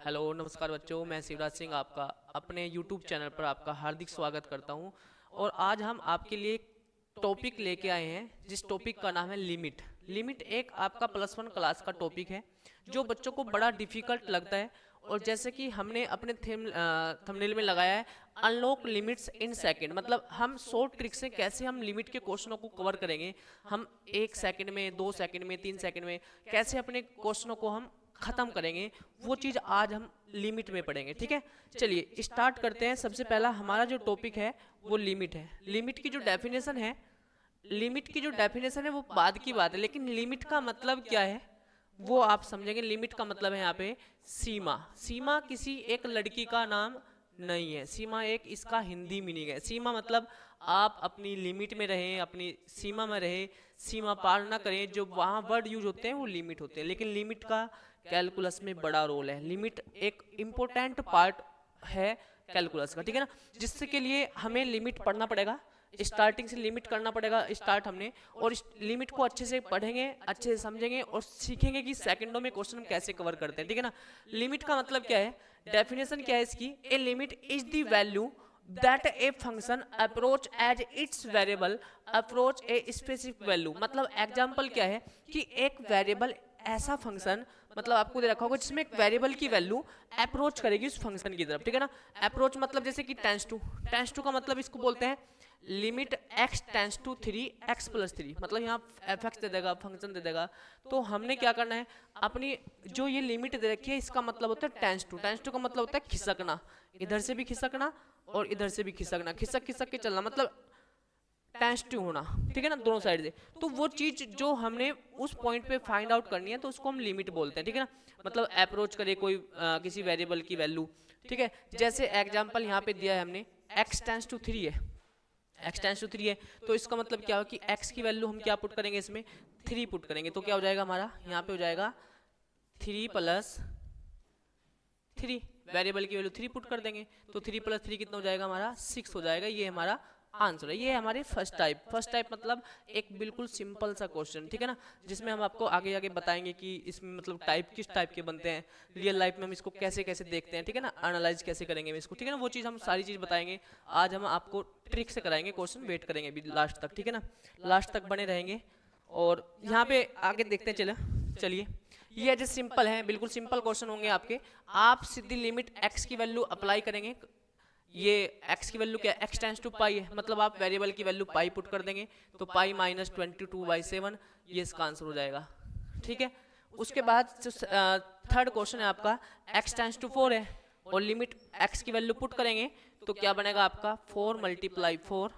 Hello नमस्कार बच्चों, मैं शिवराज सिंह आपका अपने यूट्यूब चैनल पर आपका हार्दिक स्वागत करता हूं। और आज हम आपके लिए एक टॉपिक लेके आए हैं जिस टॉपिक का नाम है लिमिट। लिमिट एक आपका +1 क्लास का टॉपिक है जो बच्चों को बड़ा डिफिकल्ट लगता है। और जैसे कि हमने अपने थंबनेल में लगाया है, अनलॉक लिमिट्स इन सेकंड, मतलब हम शॉर्ट ट्रिक से कैसे हम लिमिट के क्वेश्चनों को कवर करेंगे। हम 1 सेकंड में, 2 सेकंड में, 3 सेकंड में कैसे अपने क्वेश्चनों को हम खत्म करेंगे, वो चीज़ आज हम लिमिट में पढ़ेंगे। ठीक है, चलिए स्टार्ट करते हैं। सबसे पहला हमारा जो टॉपिक है वो लिमिट है। लिमिट की जो डेफिनेशन है, वो बाद की बात है, लेकिन लिमिट का मतलब क्या है वो आप समझेंगे। लिमिट का मतलब है यहाँ पे सीमा। सीमा किसी एक लड़की का नाम नहीं है। सीमा एक इसका हिंदी मीनिंग है। सीमा मतलब आप अपनी लिमिट में रहें, अपनी सीमा में रहें, सीमा पार ना करें। जो वहाँ वर्ड यूज होते हैं वो लिमिट होते हैं, लेकिन लिमिट का कैलकुलस में बड़ा रोल है। लिमिट एक इम्पोर्टेंट पार्ट है कैलकुलस का, ठीक है ना, जिससे के लिए हमें लिमिट पढ़ना पड़ेगा। स्टार्टिंग से लिमिट करना पड़ेगा स्टार्ट हमने, और इस लिमिट को अच्छे से पढ़ेंगे, अच्छे से समझेंगे और सीखेंगे कि सेकंडों में क्वेश्चन हम कैसे कवर करते हैं। ठीक है ना, लिमिट का मतलब क्या है, डेफिनेशन क्या है इसकी। A limit is the value that a function approach as its variable approach a specific value. मतलब एग्जांपल क्या है कि एक वेरिएबल ऐसा फंक्शन, मतलब आपको दे रखा होगा जिसमें एक वेरिएबल की वैल्यू अप्रोच करेगी उस फंक्शन की तरफ। ठीक है ना, अप्रोच मतलब जैसे कि टेंस टू का मतलब इसको बोलते हैं limit x tends to 3 x + 3, मतलब यहाँ एफ एक्स दे देगा, फंक्शन दे देगा। तो हमने क्या करना है, अपनी जो ये लिमिट दे रखी है इसका मतलब होता है टेंस टू। टेंस टू का मतलब होता है खिसकना, इधर से भी खिसकना और इधर से भी खिसकना, खिसक खिसक के चलना, मतलब टेंस टू होना। ठीक है ना, दोनों साइड से। तो वो चीज जो हमने उस पॉइंट पे फाइंड आउट करनी है तो उसको हम लिमिट बोलते हैं। ठीक है ना, मतलब अप्रोच करे कोई किसी वेरिएबल की वैल्यू। ठीक है, जैसे एग्जांपल यहाँ पे दिया है हमने, x टेंस टू 3 है, x टेंस टू 3 है, तो इसका मतलब क्या हो कि x की वैल्यू हम क्या पुट करेंगे, इसमें 3 पुट करेंगे। तो क्या हो जाएगा हमारा, यहाँ पे हो जाएगा 3 + 3, वेरिएबल की वैल्यू 3 पुट कर देंगे तो 3 + 3 कितना हो जाएगा हमारा, 6 हो जाएगा। ये हमारा आंसर है। ये है हमारे फर्स्ट टाइप मतलब एक बिल्कुल सिंपल सा क्वेश्चन। ठीक है ना, जिसमें हम आपको आगे आगे बताएंगे कि इसमें मतलब टाइप किस टाइप के बनते हैं, रियल लाइफ में हम इसको कैसे कैसे देखते हैं। ठीक है ना, एनालाइज कैसे करेंगे हम इसको। ठीक है ना, वो चीज़ हम सारी चीज़ बताएंगे। आज हम आपको ट्रिक से कराएंगे क्वेश्चन, वेट करेंगे अभी लास्ट तक। ठीक है ना, लास्ट तक बने रहेंगे। और यहाँ पे आगे देखते हैं, चलिए ये जो सिंपल है, बिल्कुल सिंपल क्वेश्चन होंगे आपके। आप सीधी लिमिट x की वैल्यू अप्लाई करेंगे। ये x की वैल्यू क्या है, x टेंस टू पाई है, मतलब आप वेरिएबल की वैल्यू पाई पुट कर देंगे तो पाई -22/7, ये इसका आंसर हो जाएगा। ठीक है, उसके बाद जो थर्ड क्वेश्चन है आपका, x टेंस टू 4 है और लिमिट x की वैल्यू पुट करेंगे तो क्या बनेगा आपका, 4 × 4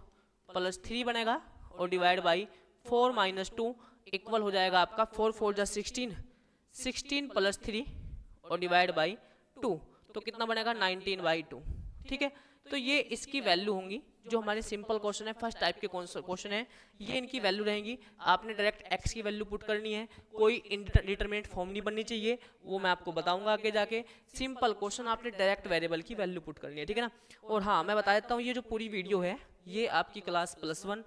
+ 3 बनेगा और डिवाइड बाई 4 - 2 इक्वल हो जाएगा आपका 4 × 4 = 16, 16 + 3 और डिवाइड बाई 2, तो कितना बनेगा 19/2। ठीक है, तो ये इसकी वैल्यू होंगी। जो हमारे सिंपल क्वेश्चन है, फर्स्ट टाइप के क्वेश्चन है, ये इनकी वैल्यू रहेंगी। आपने डायरेक्ट x की वैल्यू पुट करनी है, कोई इंडिटरमिनेट फॉर्म नहीं बननी चाहिए, वो मैं आपको बताऊंगा आगे जाके। सिंपल क्वेश्चन, आपने डायरेक्ट वेरिएबल की वैल्यू पुट करनी है। ठीक है ना, और हाँ मैं बता देता हूँ, ये जो पूरी वीडियो है ये आपकी क्लास +1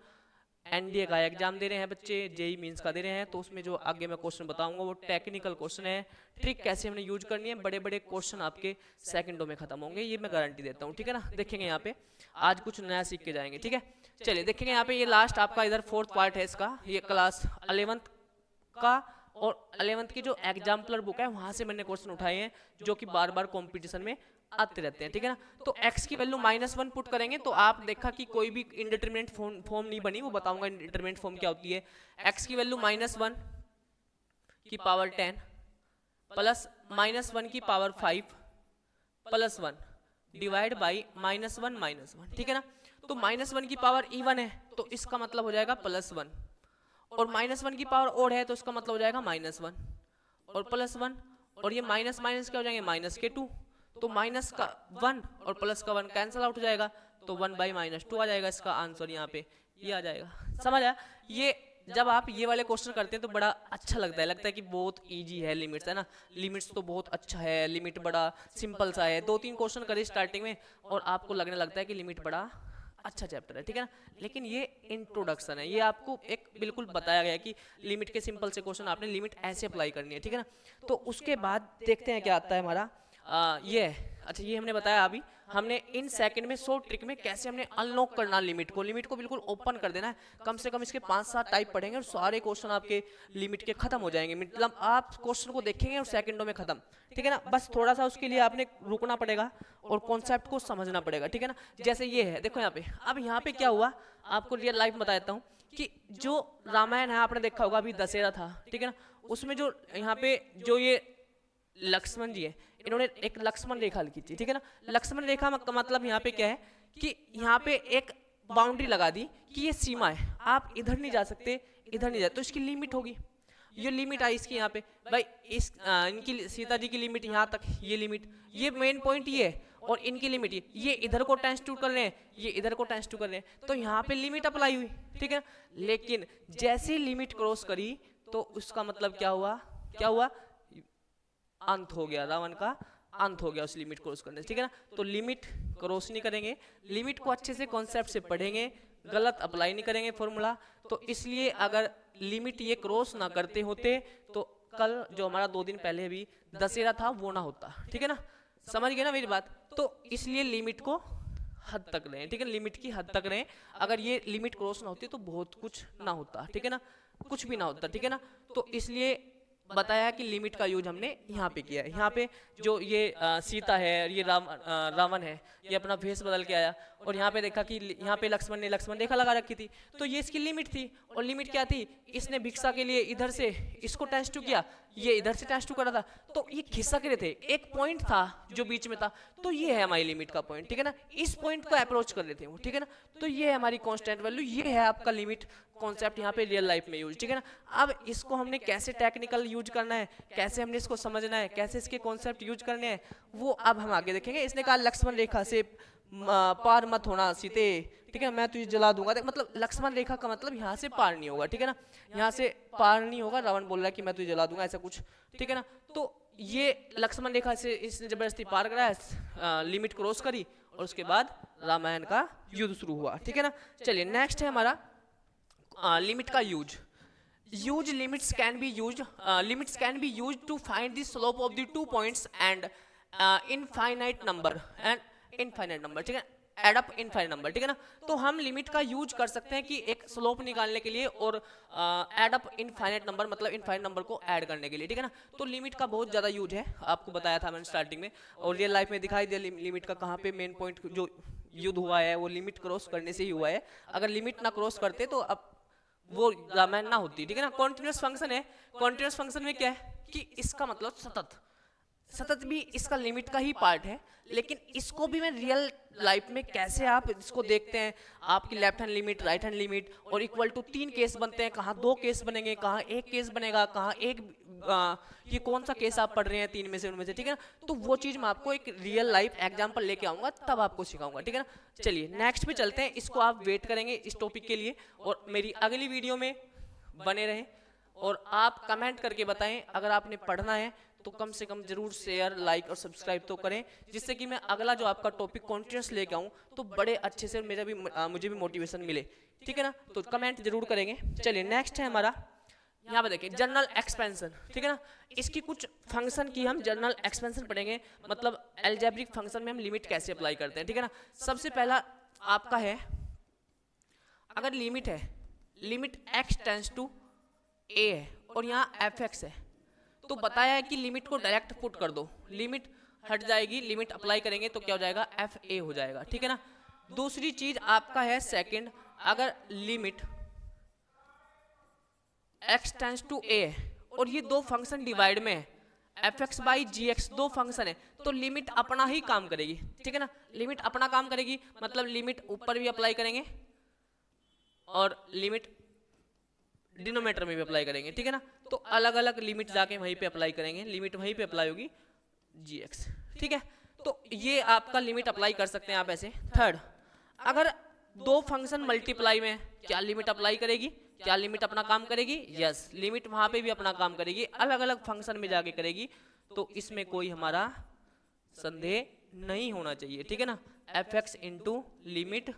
एनडीए का एग्जाम दे रहे हैं बच्चे, जेई मींस का दे रहे हैं, तो उसमें जो आगे मैं क्वेश्चन बताऊंगा वो टेक्निकल क्वेश्चन है। ट्रिक कैसे हमने यूज करनी है, बड़े बड़े क्वेश्चन आपके सेकंडों में खत्म होंगे, ये मैं गारंटी देता हूँ। ठीक है ना, देखेंगे यहाँ पे आज कुछ नया सीख के जाएंगे। ठीक है, चलिए देखेंगे यहाँ पे, ये लास्ट आपका इधर फोर्थ पार्ट है इसका, ये क्लास 11th का। और 11th की जो एग्जाम्पलर बुक है वहां से मैंने क्वेश्चन उठाए हैं जो कि बार बार कंपटीशन में आते रहते हैं। ठीक है ना, तो x की वैल्यू -1 पुट करेंगे तो आप देखा कि कोई भी इंडिटरमिनेट फॉर्म नहीं बनी, वो बताऊंगा इंडिटरमिनेट फॉर्म क्या होती है। x की वैल्यू -1 की पावर 10 प्लस -1 की पावर 5 प्लस 1 डिवाइड बाई -1 ठीक है ना, तो -1 की पावर इवन है तो इसका मतलब हो जाएगा +1, और -1 की पावर ओड है तो इसका मतलब हो जाएगा -1 और +1, और ये माइनस माइनस क्या हो जाएंगे, -2, तो माइनस का 1 और प्लस का 1 कैंसिल आउट हो जाएगा, तो 1/-2 आ जाएगा इसका आंसर। यहाँ पे ये आ जाएगा, समझ आया। ये जब आप ये वाले क्वेश्चन करते हैं तो बड़ा अच्छा लगता है कि बहुत इजी है लिमिट्स, है ना। लिमिट्स तो बहुत अच्छा है, लिमिट बड़ा सिंपल सा है। 2-3 क्वेश्चन करे स्टार्टिंग में और आपको लगने लगता है कि लिमिट बड़ा अच्छा चैप्टर है। ठीक है ना, लेकिन ये इंट्रोडक्शन है, ये आपको एक बिल्कुल बताया गया है कि लिमिट के सिंपल से क्वेश्चन आपने लिमिट ऐसे अप्लाई करनी है। ठीक है ना, तो उसके बाद देखते हैं क्या आता है हमारा। ये है। अच्छा, ये हमने बताया अभी, हमने इन सेकंड में शॉर्ट ट्रिक में कैसे हमने अनलॉक करना लिमिट को बिल्कुल ओपन कर देना है। कम से कम इसके 5-7 टाइप पढ़ेंगे और सारे क्वेश्चन आपके लिमिट के खत्म हो जाएंगे, मतलब आप क्वेश्चन को देखेंगे और सेकंडों में खत्म, ठीक है ना। बस थोड़ा सा उसके लिए आपने रुकना पड़ेगा और कॉन्सेप्ट को समझना पड़ेगा, ठीक है ना। जैसे ये है, देखो यहाँ पे, अब यहाँ पे क्या हुआ आपको रियल लाइफ बता देता हूँ कि जो रामायण है आपने देखा होगा, अभी दशहरा था, ठीक है ना, उसमें जो यहाँ पे जो ये लक्ष्मण जी है, इन्होंने एक लक्ष्मण रेखा लिखी थी, ठीक है ना। लक्ष्मण रेखा का मतलब यहाँ पे क्या है कि यहाँ पे एक बाउंड्री लगा दी कि ये सीमा है, आप इधर नहीं जा सकते, इधर नहीं जा, तो इसकी लिमिट होगी, ये लिमिट आई इसकी यहाँ पे भाई, इस इनकी सीता जी की लिमिट यहाँ तक, ये लिमिट, ये मेन पॉइंट ये है, और इनकी लिमिट ये इधर को टेंस टू कर रहे हैं, ये इधर को टेंस टू कर रहे हैं, तो यहाँ पे लिमिट अप्लाई हुई, ठीक है। लेकिन जैसे लिमिट क्रॉस करी तो उसका मतलब क्या हुआ, क्या हुआ, अंत हो गया, रावण का अंत हो गया उस लिमिट क्रॉस करने से, ठीक है ना। तो लिमिट क्रॉस नहीं करेंगे, लिमिट को अच्छे से कॉन्सेप्ट से पढ़ेंगे, गलत अप्लाई नहीं करेंगे फॉर्मूला। तो इसलिए अगर लिमिट ये क्रॉस ना करते होते तो कल जो हमारा 2 दिन पहले भी दशहरा था वो ना होता, ठीक है ना, समझ गए ना मेरी बात। तो इसलिए लिमिट को हद तक रहें, ठीक है, लिमिट की हद तक रहें। अगर ये लिमिट क्रॉस ना होती तो बहुत कुछ ना होता, ठीक है ना, कुछ भी ना होता, ठीक है ना। तो इसलिए बताया कि लिमिट का यूज हमने यहाँ पे किया है। यहाँ पे जो ये सीता है, ये रावण है, ये अपना भेष बदल के आया, और यहाँ पे देखा कि यहाँ पे लक्ष्मण ने लक्ष्मण रेखा लगा रखी थी, तो ये इसकी लिमिट थी। और लिमिट क्या थी, इसने भिक्षा के लिए इधर से इसको टेंस टू किया, ये इधर से टेंस टू करा था, तो ये खिसक रहे थे, एक पॉइंट था जो बीच में था, तो ये है हमारी लिमिट का पॉइंट, ठीक है ना। इस पॉइंट को अप्रोच कर लेते हैं, ठीक है ना। तो ये है हमारी कांस्टेंट वैल्यू, ये है आपका लिमिट कॉन्सेप्ट यहाँ पे रियल लाइफ में यूज, ठीक है ना। अब इसको हमने कैसे टेक्निकल यूज करना है, कैसे हमने इसको समझना है, कैसे इसके कॉन्सेप्ट यूज करने हैं, वो अब हम आगे देखेंगे। इसने कहा लक्ष्मण रेखा से पार मत होना सीते, ठीक है, मैं तुझे जला दूंगा। मतलब लक्ष्मण रेखा का मतलब यहाँ से पार नहीं होगा, ठीक है ना, यहाँ से पार नहीं होगा, रावण बोल रहा है कि मैं तुझे जला दूंगा, ऐसा कुछ, ठीक है ना। तो ये लक्ष्मण रेखा से इसने जबरदस्ती पार कराया, लिमिट क्रॉस करी, और उसके बाद रामायण का युद्ध शुरू हुआ, ठीक है ना। चलिए नेक्स्ट है हमारा लिमिट का use. Use limits can be use, limits can be use to find the slope of the 2 points and infinite number, ठीक है, एड अप इनफाइनाइट नंबर, ठीक है ना। तो हम लिमिट का यूज कर सकते हैं कि एक स्लोप निकालने के लिए और एड अप इनफाइनाइट नंबर, मतलब इनफाइनाइट नंबर को ऐड करने के लिए, ठीक है ना। तो लिमिट का बहुत ज्यादा यूज है, आपको बताया था मैंने स्टार्टिंग में, और रियल लाइफ में दिखाई दिया लिमिट का कहाँ पे मेन पॉइंट जो युद्ध हुआ है वो लिमिट क्रॉस करने से ही हुआ है। अगर लिमिट ना क्रॉस करते तो अब वो रामायण ना होती, ठीक है ना। कॉन्टिन्यूस फंक्शन है, कॉन्टिन्यूस फंक्शन में क्या है कि इसका मतलब सतत, सतत भी इसका लिमिट का ही पार्ट है, लेकिन इसको भी मैं रियल लाइफ में कैसे आप इसको देखते हैं, आपकी left hand limit, right hand limit और इक्वल टू 3 केस बनते हैं, कहाँ 2 केस बनेंगे, कहाँ 1 केस बनेगा, कहाँ एक ये कौन सा केस आप पढ़ रहे हैं 3 में से उनमें से, ठीक है ना। तो वो चीज मैं आपको एक रियल लाइफ एग्जांपल लेके आऊंगा, तब आपको सिखाऊंगा, ठीक है ना। चलिए नेक्स्ट पे चलते हैं, इसको आप वेट करेंगे इस टॉपिक के लिए, और मेरी अगली वीडियो में बने रहें, और आप कमेंट करके बताएं अगर आपने पढ़ना है तो कम से कम जरूर शेयर, लाइक और सब्सक्राइब तो करें, जिससे कि मैं अगला जो आपका टॉपिक कॉन्टिन्यूस लेके आऊँ तो बड़े अच्छे से मुझे भी मोटिवेशन मिले, ठीक है ना। तो कमेंट जरूर करेंगे। चलिए नेक्स्ट है हमारा, यहाँ पे देखिए जनरल एक्सपेंशन, ठीक है ना। इसकी कुछ फंक्शन की हम जनरल एक्सपेंशन पढ़ेंगे, मतलब अलजेब्रिक फंक्शन में हम लिमिट कैसे अप्लाई करते हैं, ठीक है ना। सबसे पहला आपका है, अगर लिमिट है, limit x tends to a है और यहाँ fx है, तो बताया है कि लिमिट को डायरेक्ट पुट कर दो, लिमिट हट जाएगी, लिमिट अप्लाई करेंगे तो क्या हो जाएगा, fa हो जाएगा, ठीक है ना। दूसरी चीज आपका है सेकंड, अगर limit x tends to a और ये 2 फंक्शन डिवाइड में है, fx बाई gx 2 फंक्शन है, तो लिमिट अपना ही काम करेगी, ठीक है ना। लिमिट अपना काम करेगी, मतलब लिमिट ऊपर भी अप्लाई करेंगे और लिमिट डिनोमिनेटर में भी अप्लाई करेंगे, ठीक है ना। तो अलग अलग लिमिट जाके वहीं पे अप्लाई करेंगे, लिमिट वहीं पे अप्लाई होगी gx, ठीक है। तो ये आपका लिमिट अप्लाई कर सकते हैं आप ऐसे। थर्ड, अगर 2 फंक्शन मल्टीप्लाई में, क्या लिमिट अप्लाई करेगी, क्या लिमिट अपना काम करेगी, यस, लिमिट वहां पे भी अपना काम करेगी, अलग अलग फंक्शन में जाके करेगी, तो इसमें कोई हमारा संदेह नहीं होना चाहिए, ठीक है ना। fx into limit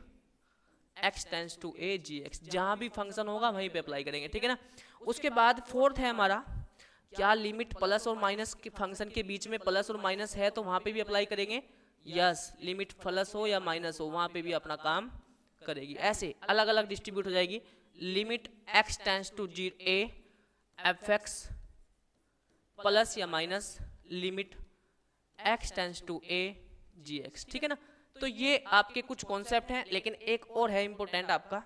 x tends to a gx, जहां भी फंक्शन होगा वहीं पे अप्लाई करेंगे, ठीक है ना। उसके बाद फोर्थ है हमारा क्या लिमिट प्लस और माइनस के फंक्शन के बीच में प्लस और माइनस है तो वहां पे भी अप्लाई करेंगे, यस लिमिट प्लस हो या माइनस हो वहां पे भी अपना काम करेगी। ऐसे अलग अलग डिस्ट्रीब्यूट हो जाएगी। Limit x tends to a F X plus या minus limit x tends to a G X, ठीक है ना। तो ये आपके कुछ कॉन्सेप्ट हैं, लेकिन एक और है इंपॉर्टेंट आपका,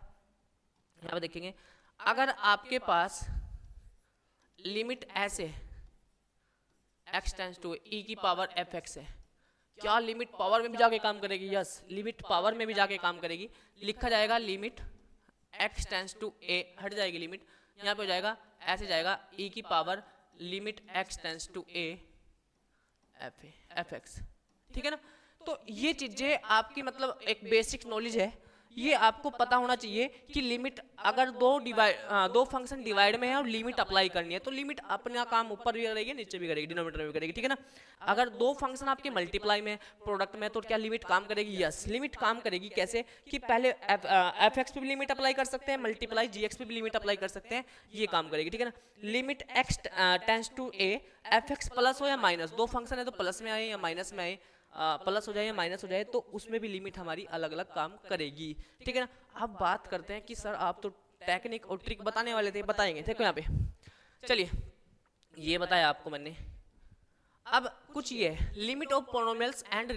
यहाँ पे देखेंगे। अगर आपके पास लिमिट ऐसे x टेंस टू e की पावर एफ एक्स है, क्या लिमिट पावर में भी जाके काम करेगी, यस लिमिट पावर में भी जाके काम करेगी। लिखा जाएगा limit x tends to a, हट जाएगी लिमिट, यहाँ पे हो जाएगा ऐसे जाएगा e की power limit x tends to a F X, ठीक है ना। तो ये चीजें आपकी मतलब एक बेसिक नॉलेज है, ये आपको पता होना चाहिए कि लिमिट अगर दो फंक्शन डिवाइड में है और लिमिट अप्लाई करनी है तो लिमिट अपना काम ऊपर भी करेगी नीचे भी करेगी, डिनोमिनेटर में भी करेगी, ठीक है ना। अगर दो फंक्शन आपके मल्टीप्लाई में प्रोडक्ट में तो क्या लिमिट काम करेगी, यस लिमिट काम करेगी। कैसे कि पहले एफ एक्स पे भी लिमिट अप्लाई कर सकते हैं, मल्टीप्लाई जी एक्स पे भी लिमिट अप्लाई कर सकते हैं, ये काम करेगी, ठीक है ना। Limit X tends to A F X plus हो या माइनस, दो फंक्शन है तो प्लस में आए या माइनस में आए, प्लस हो जाए या माइनस हो जाए तो उसमें भी लिमिट हमारी अलग अलग काम करेगी, ठीक है ना। अब बात करते हैं कि सर आप तो टेक्निक और ट्रिक बताने वाले थे, बताएंगे, देखो यहाँ पे चलिए ये बताया आपको मैंने। अब कुछ ये limit of polynomials and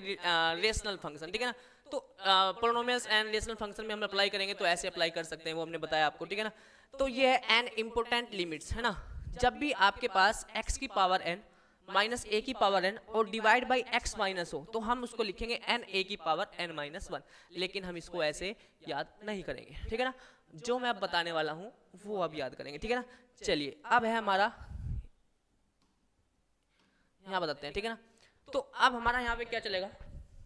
rational function, ठीक है ना। तो पोलिनोमियल्स एंड रेशनल फंक्शन में हम अप्लाई करेंगे तो ऐसे अप्लाई कर सकते हैं, वो हमने बताया आपको, ठीक है ना। तो ये है एन इम्पोर्टेंट लिमिट्स, है ना। जब भी आपके पास x की पावर n माइनस ए की पावर n और डिवाइड बाई x माइनस हो तो हम उसको लिखेंगे n a की पावर n माइनस 1, लेकिन हम इसको ऐसे याद नहीं करेंगे, ठीक है ना। जो मैं अब बताने वाला हूं वो अब याद करेंगे, ठीक है ना। चलिए अब है हमारा, यहाँ बताते हैं, ठीक है ना। तो अब हमारा यहाँ पे क्या चलेगा,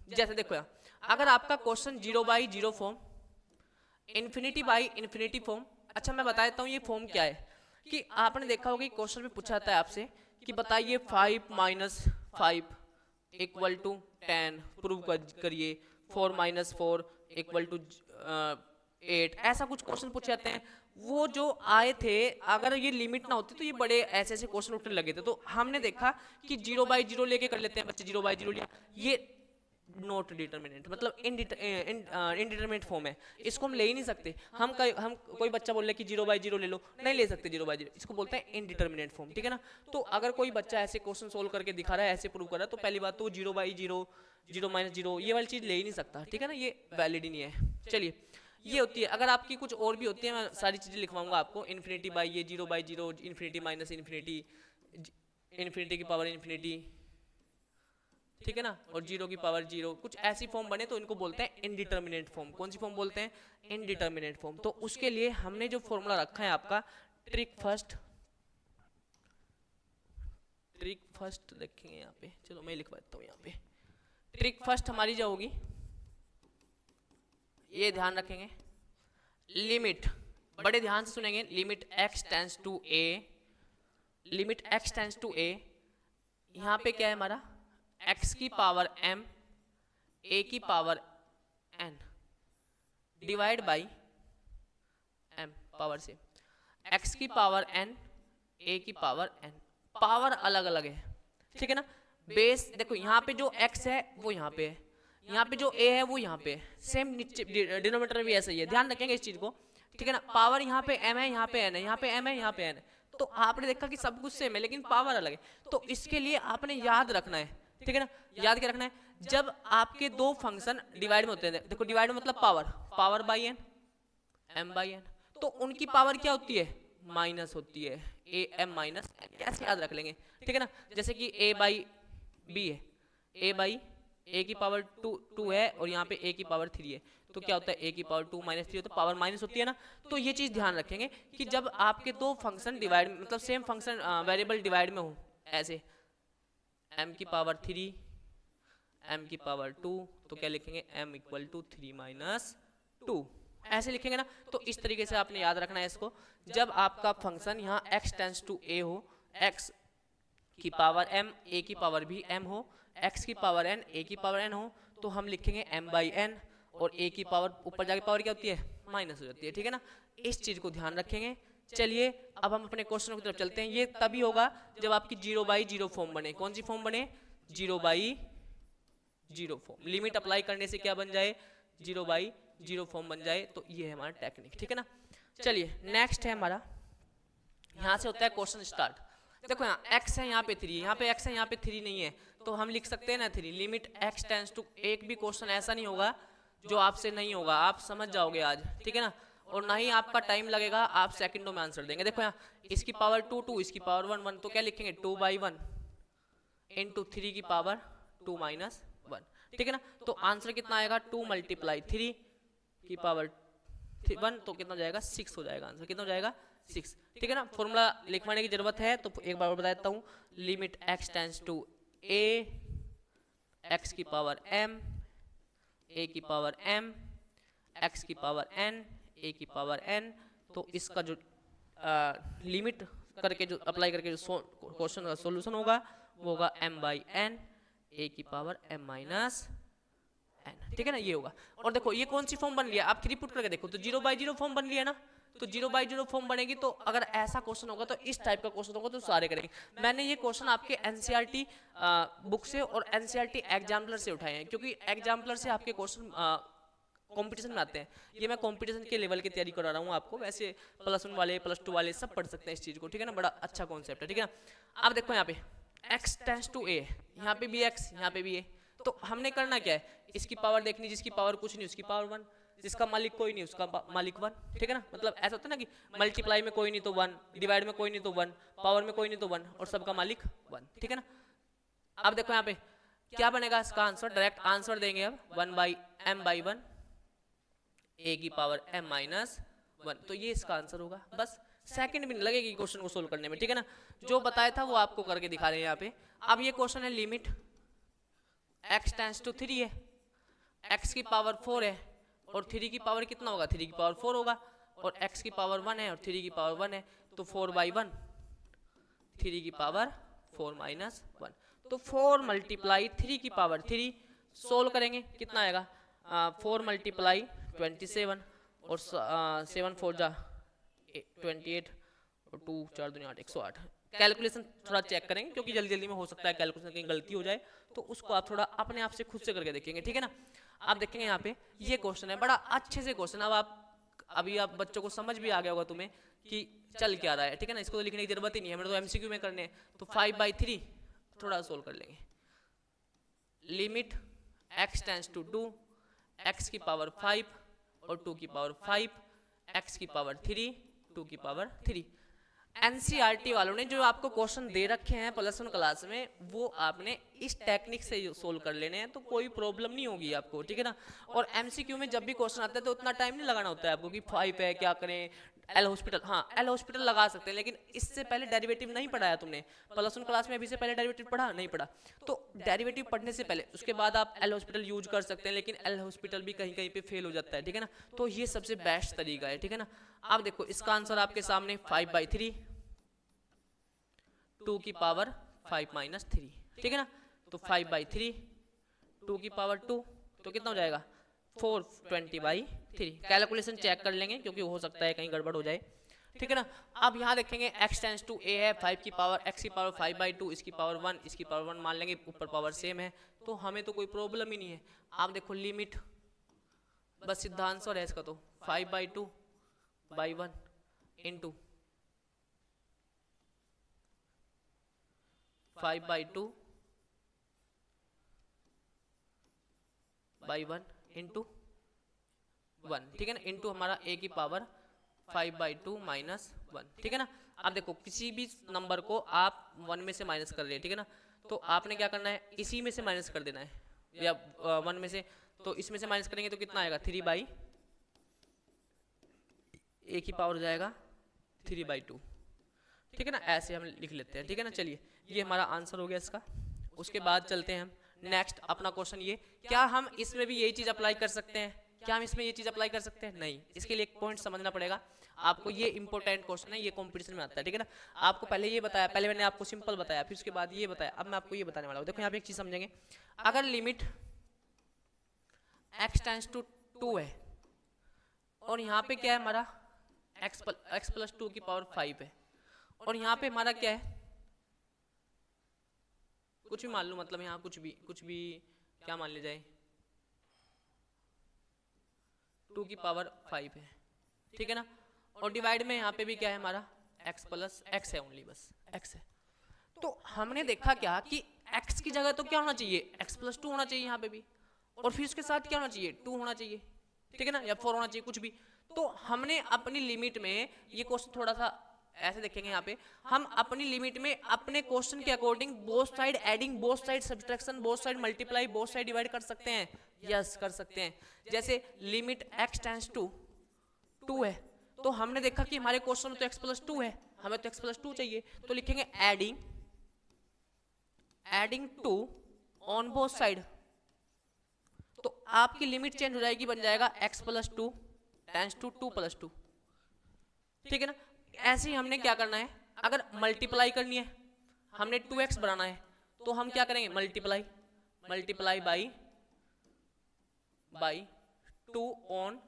जैसे देखो यार अगर आपका question 0/0 form, infinity by infinity form, अच्छा मैं बता देता हूँ ये फॉर्म क्या है। कि आपने देखा होगा कि क्वेश्चन में पूछा जाता है आपसे कि बताइए 5 - 5 इक्वल टू 10 प्रूव करिए, 4 - 4 इक्वल टू 8, ऐसा कुछ क्वेश्चन पूछे जाते हैं। वो जो आए थे अगर ये लिमिट ना होती तो ये बड़े ऐसे ऐसे क्वेश्चन उठने लगे थे। तो हमने देखा कि 0/0 लेके कर लेते हैं बच्चे, 0/0 लिया, ये नॉट डिटर्मिनेंट मतलब इनडिटर्मिनेट फॉर्म है, इसको हम ले ही नहीं सकते। हम कोई बच्चा बोल रहे कि 0/0 ले लो, नहीं ले सकते 0/0, इसको बोलते हैं इनडिटर्मिनेट फॉर्म, ठीक है ना। तो अगर कोई बच्चा ऐसे क्वेश्चन सोल्व करके दिखा रहा है, ऐसे प्रूव कर रहा है, तो पहली बात तो 0/0 0 ये वाली चीज ले ही नहीं सकता, ठीक है ना, ये वैलिड ही नहीं है। चलिए ये होती है। अगर आपकी कुछ और भी होती है मैं सारी चीजें लिखवाऊंगा आपको, इन्फिनिटी बाई ये 0/0 इन्फिनिटी माइनस इन्फिनिटी, इन्फिनिटी की पावर इन्फिनिटी, ठीक है ना, और 0 की पावर 0, कुछ ऐसी फॉर्म बने तो इनको बोलते हैं इनडिटर्मिनेट फॉर्म। कौन सी फॉर्म बोलते हैं, इनडिटर्मिनेट फॉर्म। तो उसके लिए हमने जो फॉर्मूला रखा है आपका ट्रिक फर्स्ट रखेंगे यहाँ पे, चलो मैं लिखवा देता हूँ यहाँ पे। ट्रिक फर्स्ट हमारी जो होगी ये ध्यान रखेंगे, लिमिट बड़े ध्यान से सुनेंगे, limit x tends to a, limit x tends to a, यहाँ पे क्या है हमारा x की पावर m a की power n divide by m power से x की पावर n a की पावर n, पावर अलग अलग है, ठीक है ना। बेस देखो यहाँ पे जो x है वो यहाँ पे है, यहाँ पे जो a है वो यहाँ पे है, सेम नीचे डिनोमिनेटर में भी ऐसा ही है, ध्यान रखेंगे इस चीज को, ठीक है ना। पावर यहाँ पे m है, यहाँ पे n है, यहाँ पे m है, यहाँ पे n है, तो आपने देखा कि सब कुछ सेम है लेकिन पावर अलग है। तो इसके लिए आपने याद रखना है, ठीक है ना, याद क्या रखना है, जब आपके दो फंक्शन डिवाइड में होते हैं, देखो डिवाइड में मतलब power by N, m by N, तो उनकी पावर क्या होती है, माइनस होती है, a m माइनस n, कैसे याद रख लेंगे, ठीक है ना। जैसे कि a बाई b है, a बाई a की पावर 2 है और यहाँ पे a की पावर 3 है, तो क्या होता है a की पावर 2 - 3 तो पावर माइनस होती है ना। तो ये चीज ध्यान रखेंगे कि जब आपके दो फंक्शन डिवाइड मतलब सेम फंक्शन वेरिएबल डिवाइड में हो, ऐसे m की पावर 3 m की पावर 2, तो क्या लिखेंगे m इक्वल टू 3 - 2, ऐसे लिखेंगे ना। तो इस तरीके से आपने याद रखना है इसको। जब आपका फंक्शन यहाँ x टेंस टू a हो, x की पावर m a की पावर भी m हो, x की पावर n a की पावर n हो, तो हम लिखेंगे m बाई n, और a की पावर ऊपर जाके पावर क्या होती है, माइनस हो जाती है, ठीक है ना। इस चीज को ध्यान रखेंगे। चलिए अब हम अपने क्वेश्चन की तरफ चलते हैं। ये तभी होगा जब आपकी 0/0 फॉर्म बने। कौन सी फॉर्म बने? 0/0 फॉर्म। लिमिट अप्लाई करने से क्या बन जाए? 0/0 फॉर्म बन जाए। तो ये है हमारा टेक्निक, ठीक है ना। चलिए नेक्स्ट है हमारा, यहाँ से होता है क्वेश्चन स्टार्ट। देखो यहाँ x है, यहाँ पे 3, यहाँ पे x है, यहाँ पे 3 नहीं है, तो हम लिख सकते हैं ना 3। लिमिट x टेंड्स टू, एक भी क्वेश्चन ऐसा नहीं होगा जो आपसे नहीं होगा, आप समझ जाओगे आज, ठीक है ना। और ना ही आपका टाइम लगेगा, आप सेकंडों में आंसर देंगे। देखो यहाँ इसकी पावर 2 2, इसकी पावर 1 1, तो क्या लिखेंगे? 2/1 इंटू 3 की पावर 2 - 1, ठीक है ना। तो आंसर कितना आएगा? 2 × 3 की पावर 1, तो कितना हो जाएगा? 6 हो जाएगा आंसर। कितना हो जाएगा? 6, ठीक है ना। फॉर्मूला लिखवाने की जरूरत है तो एक बार बता देता हूँ। Limit x tends to a, x की पावर m, a की पावर m, x की पावर n, a की पावर n। तो इसका जो लिमिट करके जो अप्लाई करके जो क्वेश्चन का सॉल्यूशन होगा वो होगा m/n, a की पावर m - n, ठीक है ना, ये होगा। और देखो ये कौन सी फॉर्म बन लिया, आप 3 पुट करके देखो तो 0/0 फॉर्म बन लिया ना। तो 0/0 फॉर्म बनेगी तो अगर ऐसा क्वेश्चन होगा तो इस टाइप का क्वेश्चन होगा तो सारे करेंगे। मैंने ये क्वेश्चन आपके एनसीईआरटी बुक से और एनसीईआरटी एग्जाम्पलर से उठाए हैं, क्योंकि एग्जाम्पलर से आपके क्वेश्चन कंपटीशन में आते हैं। ये मैं कंपटीशन के लेवल की तैयारी करा रहा हूँ आपको, वैसे +1 वाले +2 वाले सब पढ़ सकते हैं इस चीज़ को, ठीक है ना। बड़ा अच्छा कॉन्सेप्ट है, ठीक है ना। अब देखो यहाँ पे x टेंड्स टू a, यहाँ पे भी x, यहाँ पे भी a। तो हमने करना क्या है? इसकी पावर देखनी, जिसकी पावर कुछ नहीं उसकी पावर 1, जिसका मालिक कोई नहीं उसका मालिक 1, ठीक है ना। मतलब ऐसा होता है ना कि मल्टीप्लाई में कोई नहीं तो 1, डिवाइड में कोई नहीं तो 1, पावर में कोई नहीं तो 1, और सबका मालिक 1, ठीक है ना। अब देखो यहाँ पे क्या बनेगा इसका आंसर, डायरेक्ट आंसर देंगे अब 1/m/1, a की पावर m - 1, तो ये इसका आंसर होगा। बस सेकंड भी नहीं लगेगी क्वेश्चन को सोल्व करने में, ठीक है ना। जो बताया था वो आपको करके दिखा रहे हैं यहाँ पे। अब ये क्वेश्चन है लिमिट x टेंड्स टू 3 है, x की पावर 4 है और 3 की पावर कितना होगा? 3 की पावर 4 होगा, और x की पावर 1 है और 3 की पावर 1 है, तो 4/1, 3 की पावर 4 - 1, तो 4 × 3 की पावर 3 सोल्व करेंगे कितना आएगा? 4 × 27 और 7 4 जा 28 और 2 4 दूनी 8, 108। कैलकुलेशन थोड़ा चेक करेंगे क्योंकि जल्दी जल्दी में हो सकता है कैलकुलेशन कहीं गलती हो जाए, तो उसको आप थोड़ा अपने आप से खुद से करके देखेंगे, ठीक है ना। आप देखेंगे यहाँ पे ये क्वेश्चन है, बड़ा अच्छे से क्वेश्चन। अब आप अभी आप बच्चों को समझ भी आ गया होगा तुम्हें कि चल क्या रहा है, ठीक है ना। इसको तो लिखने की जरूरत ही नहीं है, हमें तो एमसीक्यू में करने हैं। तो 5/3 थोड़ा सोल्व कर लेंगे। Limit x tends to 2, x की पावर 5 और 2 की पावर 5, x की पावर 3, 2 की पावर 3। एनसीईआरटी वालों ने जो आपको क्वेश्चन दे रखे हैं +1 क्लास में, वो आपने इस टेक्निक से सोल्व कर लेने हैं, तो कोई प्रॉब्लम नहीं होगी आपको, ठीक है ना। और एमसीक्यू में जब भी क्वेश्चन आता है तो उतना टाइम नहीं लगाना होता है आपको कि 5 है क्या करें, एल हॉस्पिटल, हाँ एल हॉस्पिटल लगा सकते हैं, लेकिन इससे पहले डेरिवेटिव नहीं पढ़ाया तुमने +1 क्लास में। अभी से पहले डेरिवेटिव पढ़ा नहीं पढ़ा, तो डेरिवेटिव पढ़ने से पहले उसके बाद आप एल हॉस्पिटल यूज कर सकते हैं, लेकिन एल हॉस्पिटल भी कहीं कहीं पे फेल हो जाता है, ठीक है ना। तो ये सबसे बेस्ट तरीका है, ठीक है ना। अब देखो इसका आंसर आपके सामने 5/3, 2 की पावर 5 - 3, ठीक है ना। तो 5/3, 2 की पावर 2, तो कितना हो जाएगा? 420/3। कैलकुलेशन चेक कर लेंगे क्योंकि हो सकता है कहीं गड़बड़ हो जाए, ठीक है ना। अब यहाँ देखेंगे x टेंड्स टू a है, 5 की पावर x की पावर 5/2, इसकी पावर 1, इसकी पावर 1 मान लेंगे, ऊपर पावर सेम है, तो हमें तो कोई प्रॉब्लम ही नहीं है। आप देखो लिमिट, बस सीधा आंसर है इसका, तो 5/2/1 इंटू 5/2/1 इंटू 1, ठीक है ना, इंटू हमारा a की पावर 5/2 - 1, ठीक है ना। अब देखो किसी भी नंबर को आप 1 में से माइनस कर रहे हैं, ठीक है ना, तो आपने क्या करना है, इसी में से माइनस कर देना है, या 1 में से, तो इसमें से माइनस करेंगे तो कितना आएगा? 3/a की पावर हो जाएगा 3/2, ठीक है ना। ऐसे हम लिख लेते हैं, ठीक है ना। चलिए ये हमारा आंसर हो गया इसका। उसके बाद चलते हैं हम नेक्स्ट अपना क्वेश्चन। ये क्या हम इसमें भी यही चीज अप्लाई कर सकते हैं? क्या हम इसमें ये चीज अप्लाई कर सकते हैं? नहीं। इसके लिए एक पॉइंट समझना पड़ेगा आपको, ये इंपॉर्टेंट क्वेश्चन है, ये कंपटीशन में आता है, ठीक है ना। आपको पहले ये बताया, पहले मैंने आपको सिंपल बताया, फिर उसके बाद ये बताया, अब मैं आपको ये बताने वाला हूँ। देखो यहाँ पे एक चीज समझेंगे, अगर लिमिट x टेंड्स टू 2 है और यहाँ पे क्या है हमारा एक्स प्लस टू की पावर 5 है, और यहाँ पे हमारा क्या है, कुछ भी मान लो, मतलब यहाँ कुछ भी क्या मान लिया जाए, 2 की पावर 5 है, ठीक है ना। और डिवाइड में यहाँ पे भी क्या है हमारा, x प्लस एक्स है, ओनली बस x है। तो हमने देखा क्या कि x की जगह तो क्या होना चाहिए, x प्लस टू होना चाहिए यहाँ पे भी, और फिर उसके साथ क्या होना चाहिए, 2 होना चाहिए, ठीक है ना, या 4 होना चाहिए, कुछ भी। तो हमने अपनी लिमिट में, ये क्वेश्चन थोड़ा सा ऐसे देखेंगे यहाँ पे, हम अपनी लिमिट में अपने क्वेश्चन के according both side adding, both side subtraction, both side multiply, both side divide कर सकते हैं, यस कर सकते हैं। जैसे लिमिट x टेंड्स टू 2 है, तो हमने देखा कि हमारे क्वेश्चन में तो x प्लस टू है, हमें तो x प्लस टू चाहिए, तो लिखेंगे एडिंग 2 ऑन बोथ साइड, तो आपकी लिमिट चेंज हो जाएगी, बन जाएगा x plus two tends to 2 plus 2, ठीक है ना। ऐसे ही हमने क्या करना है, अगर मल्टीप्लाई करनी है, हमने 2x बनाना है, तो हम क्या करेंगे, multiply by 2 on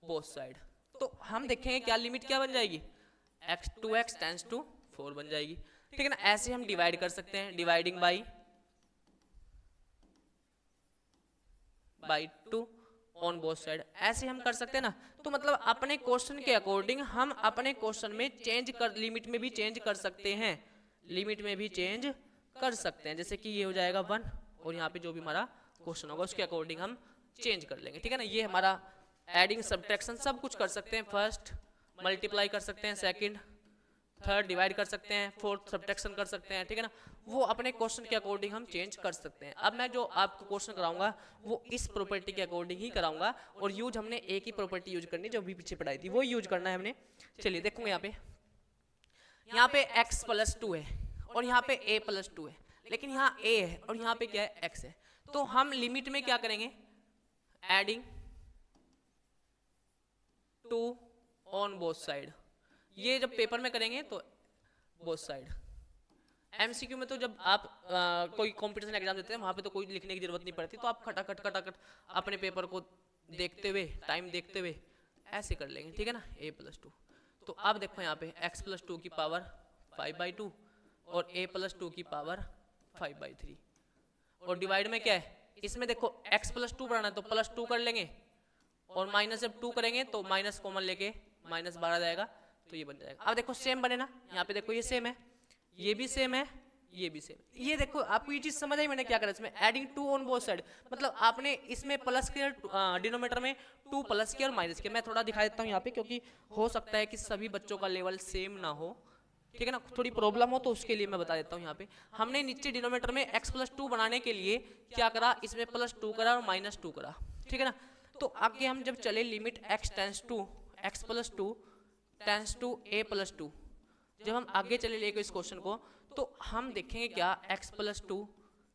both side, तो हम देखेंगे क्या लिमिट क्या बन जाएगी, x टेंड्स टू 4 बन जाएगी, ठीक है ना। ऐसे हम डिवाइड कर सकते हैं, dividing by 2 on both side, ऐसे हम कर सकते हैं ना। तो मतलब अपने क्वेश्चन के अकॉर्डिंग हम अपने क्वेश्चन में चेंज कर, लिमिट में भी चेंज कर सकते हैं, लिमिट में भी चेंज कर सकते हैं। जैसे कि ये हो जाएगा 1, और यहाँ पे जो भी हमारा क्वेश्चन होगा उसके अकॉर्डिंग हम चेंज कर लेंगे, ठीक है ना। ये हमारा एडिंग सब्ट्रैक्शन सब कुछ कर सकते हैं, फर्स्ट मल्टीप्लाई कर सकते हैं, सेकंड थर्ड डिवाइड कर सकते हैं, फोर्थ सब्ट्रैक्शन कर सकते हैं, ठीक है ना। वो अपने क्वेश्चन के अकॉर्डिंग हम चेंज कर सकते हैं। अब मैं जो आपको क्वेश्चन कराऊंगा वो इस प्रॉपर्टी के अकॉर्डिंग ही कराऊंगा, और यूज हमने एक ही प्रॉपर्टी यूज करनी जो भी पीछे पढ़ाई थी वो यूज करना है हमने। चलिए देखूंगा, यहाँ पे x प्लस टू है और यहाँ पे a प्लस टू है, लेकिन यहाँ a है और यहाँ पे क्या है, x है। तो हम लिमिट में क्या करेंगे, एडिंग 2 ऑन बोथ साइड, ये जब पेपर में करेंगे तो बोथ साइड। एमसीक्यू में तो जब आप कोई कंपटीशन एग्जाम देते हैं वहां पे तो कोई लिखने की जरूरत नहीं पड़ती, तो आप खटाखट अपने पेपर को देखते हुए, टाइम देखते हुए ऐसे कर लेंगे, ठीक है ना, a प्लस टू। तो अब देखो यहाँ पे x प्लस टू की पावर 5/2 और a प्लस टू की पावर 5/3, और डिवाइड में क्या है, इसमें देखो x प्लस टू बढ़ाना है तो प्लस 2 कर लेंगे, और माइनस जब 2 करेंगे तो माइनस कॉमन लेके माइनस 12 जाएगा, तो ये बन जाएगा। अब देखो सेम बने ना, यहाँ पे देखो ये सेम है, ये भी सेम है, ये भी सेम। ये देखो आपको ये चीज समझ आई मैंने क्या करा, इसमें एडिंग 2 ऑन बोथ साइड, मतलब आपने इसमें प्लस किया, डिनोमिनेटर में 2 प्लस किया और माइनस किया। मैं थोड़ा दिखा देता हूँ यहाँ पे, क्योंकि हो सकता है कि सभी बच्चों का लेवल सेम ना हो, ठीक है ना, थोड़ी प्रॉब्लम हो, तो उसके लिए मैं बता देता हूँ। यहाँ पे हमने नीचे डिनोमिनेटर में x प्लस टू बनाने के लिए क्या करा, इसमें प्लस 2 करा और माइनस 2 करा, ठीक है ना। तो आगे हम जब चले limit x tends to x plus two tends to a plus two, जब हम आगे चले लेके इस क्वेश्चन को, तो हम देखेंगे क्या, x प्लस टू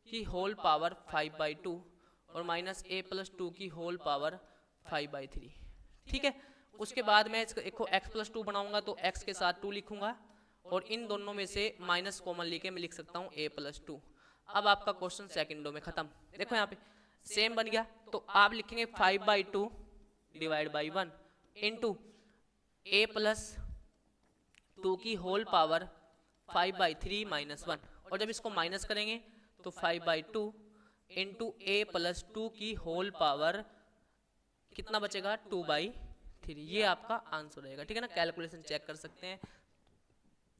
की होल पावर 5/2 और माइनस a प्लस टू की होल पावर 5/3, ठीक है। उसके बाद मैं इसको x प्लस टू बनाऊंगा तो x के साथ 2 लिखूंगा, और इन दोनों में से माइनस कॉमन लेके मैं लिख सकता हूँ a प्लस टू। अब आपका क्वेश्चन सेकंडों में खत्म। देखो यहाँ पे सेम बन गया, तो आप लिखेंगे 5/2 divide by 1 into a plus 2 की होल पावर 5/3 माइनस 1, और जब इसको माइनस करेंगे तो 5/2 इंटू a प्लस 2 की होल पावर कितना बचेगा, 2/3। ये आपका आंसर रहेगा, ठीक है ना। कैलकुलेशन चेक कर सकते हैं,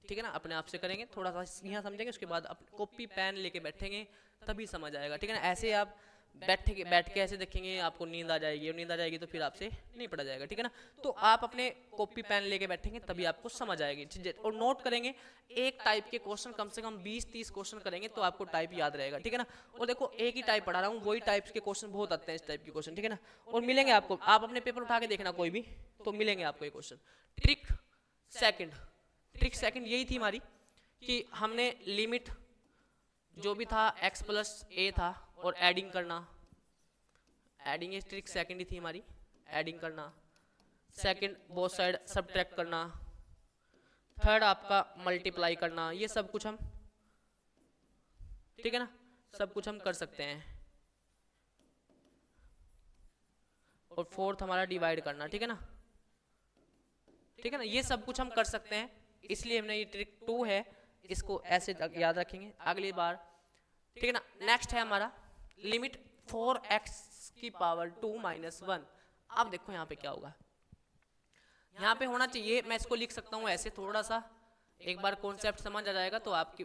ठीक है ना, अपने आप से करेंगे, थोड़ा सा यहाँ समझेंगे, उसके बाद कॉपी पेन लेके बैठेंगे तभी समझ आएगा, ठीक है ना। ऐसे आप बैठ के ऐसे देखेंगे आपको नींद आ जाएगी, और नींद आ जाएगी तो फिर आपसे नहीं पढ़ा जाएगा, ठीक है ना। तो आप अपने कॉपी पेन लेके बैठेंगे तभी आपको समझ आएगी, और नोट करेंगे। एक टाइप के क्वेश्चन कम से कम 20-30 क्वेश्चन करेंगे तो आपको टाइप याद रहेगा, ठीक है ना। और देखो एक ही टाइप पढ़ा रहा हूँ, वही टाइप के क्वेश्चन बहुत आते हैं, इस टाइप के क्वेश्चन, ठीक है ना। और मिलेंगे आपको, आप अपने पेपर उठा के देखना कोई भी, तो मिलेंगे आपको ये क्वेश्चन। ट्रिक सेकंड यही थी हमारी, कि हमने लिमिट जो भी था x प्लस a था और एडिंग करना, एडिंग ये ट्रिक सेकंड ही थी हमारी, एडिंग करना। सेकंड बोथ साइड सब्ट्रैक्ट करना। थर्ड आपका मल्टीप्लाई करना। ये सब कुछ हम, ठीक है ना, सब कुछ हम कर सकते हैं। और फोर्थ हमारा डिवाइड करना, ठीक है ना, ठीक है ना, ये सब कुछ हम कर सकते हैं, इसलिए हमने ये ट्रिक 2 है, इसको ऐसे याद रखेंगे अगली बार। ठीक है ना, नेक्स्ट है हमारा लिमिट 4x की पावर 2 माइनस 1। अब देखो यहाँ पे क्या होगा, यहाँ पे होना चाहिए, मैं इसको लिख सकता हूँ ऐसे, थोड़ा सा एक बार कॉन्सेप्ट समझ आ जाएगा तो आप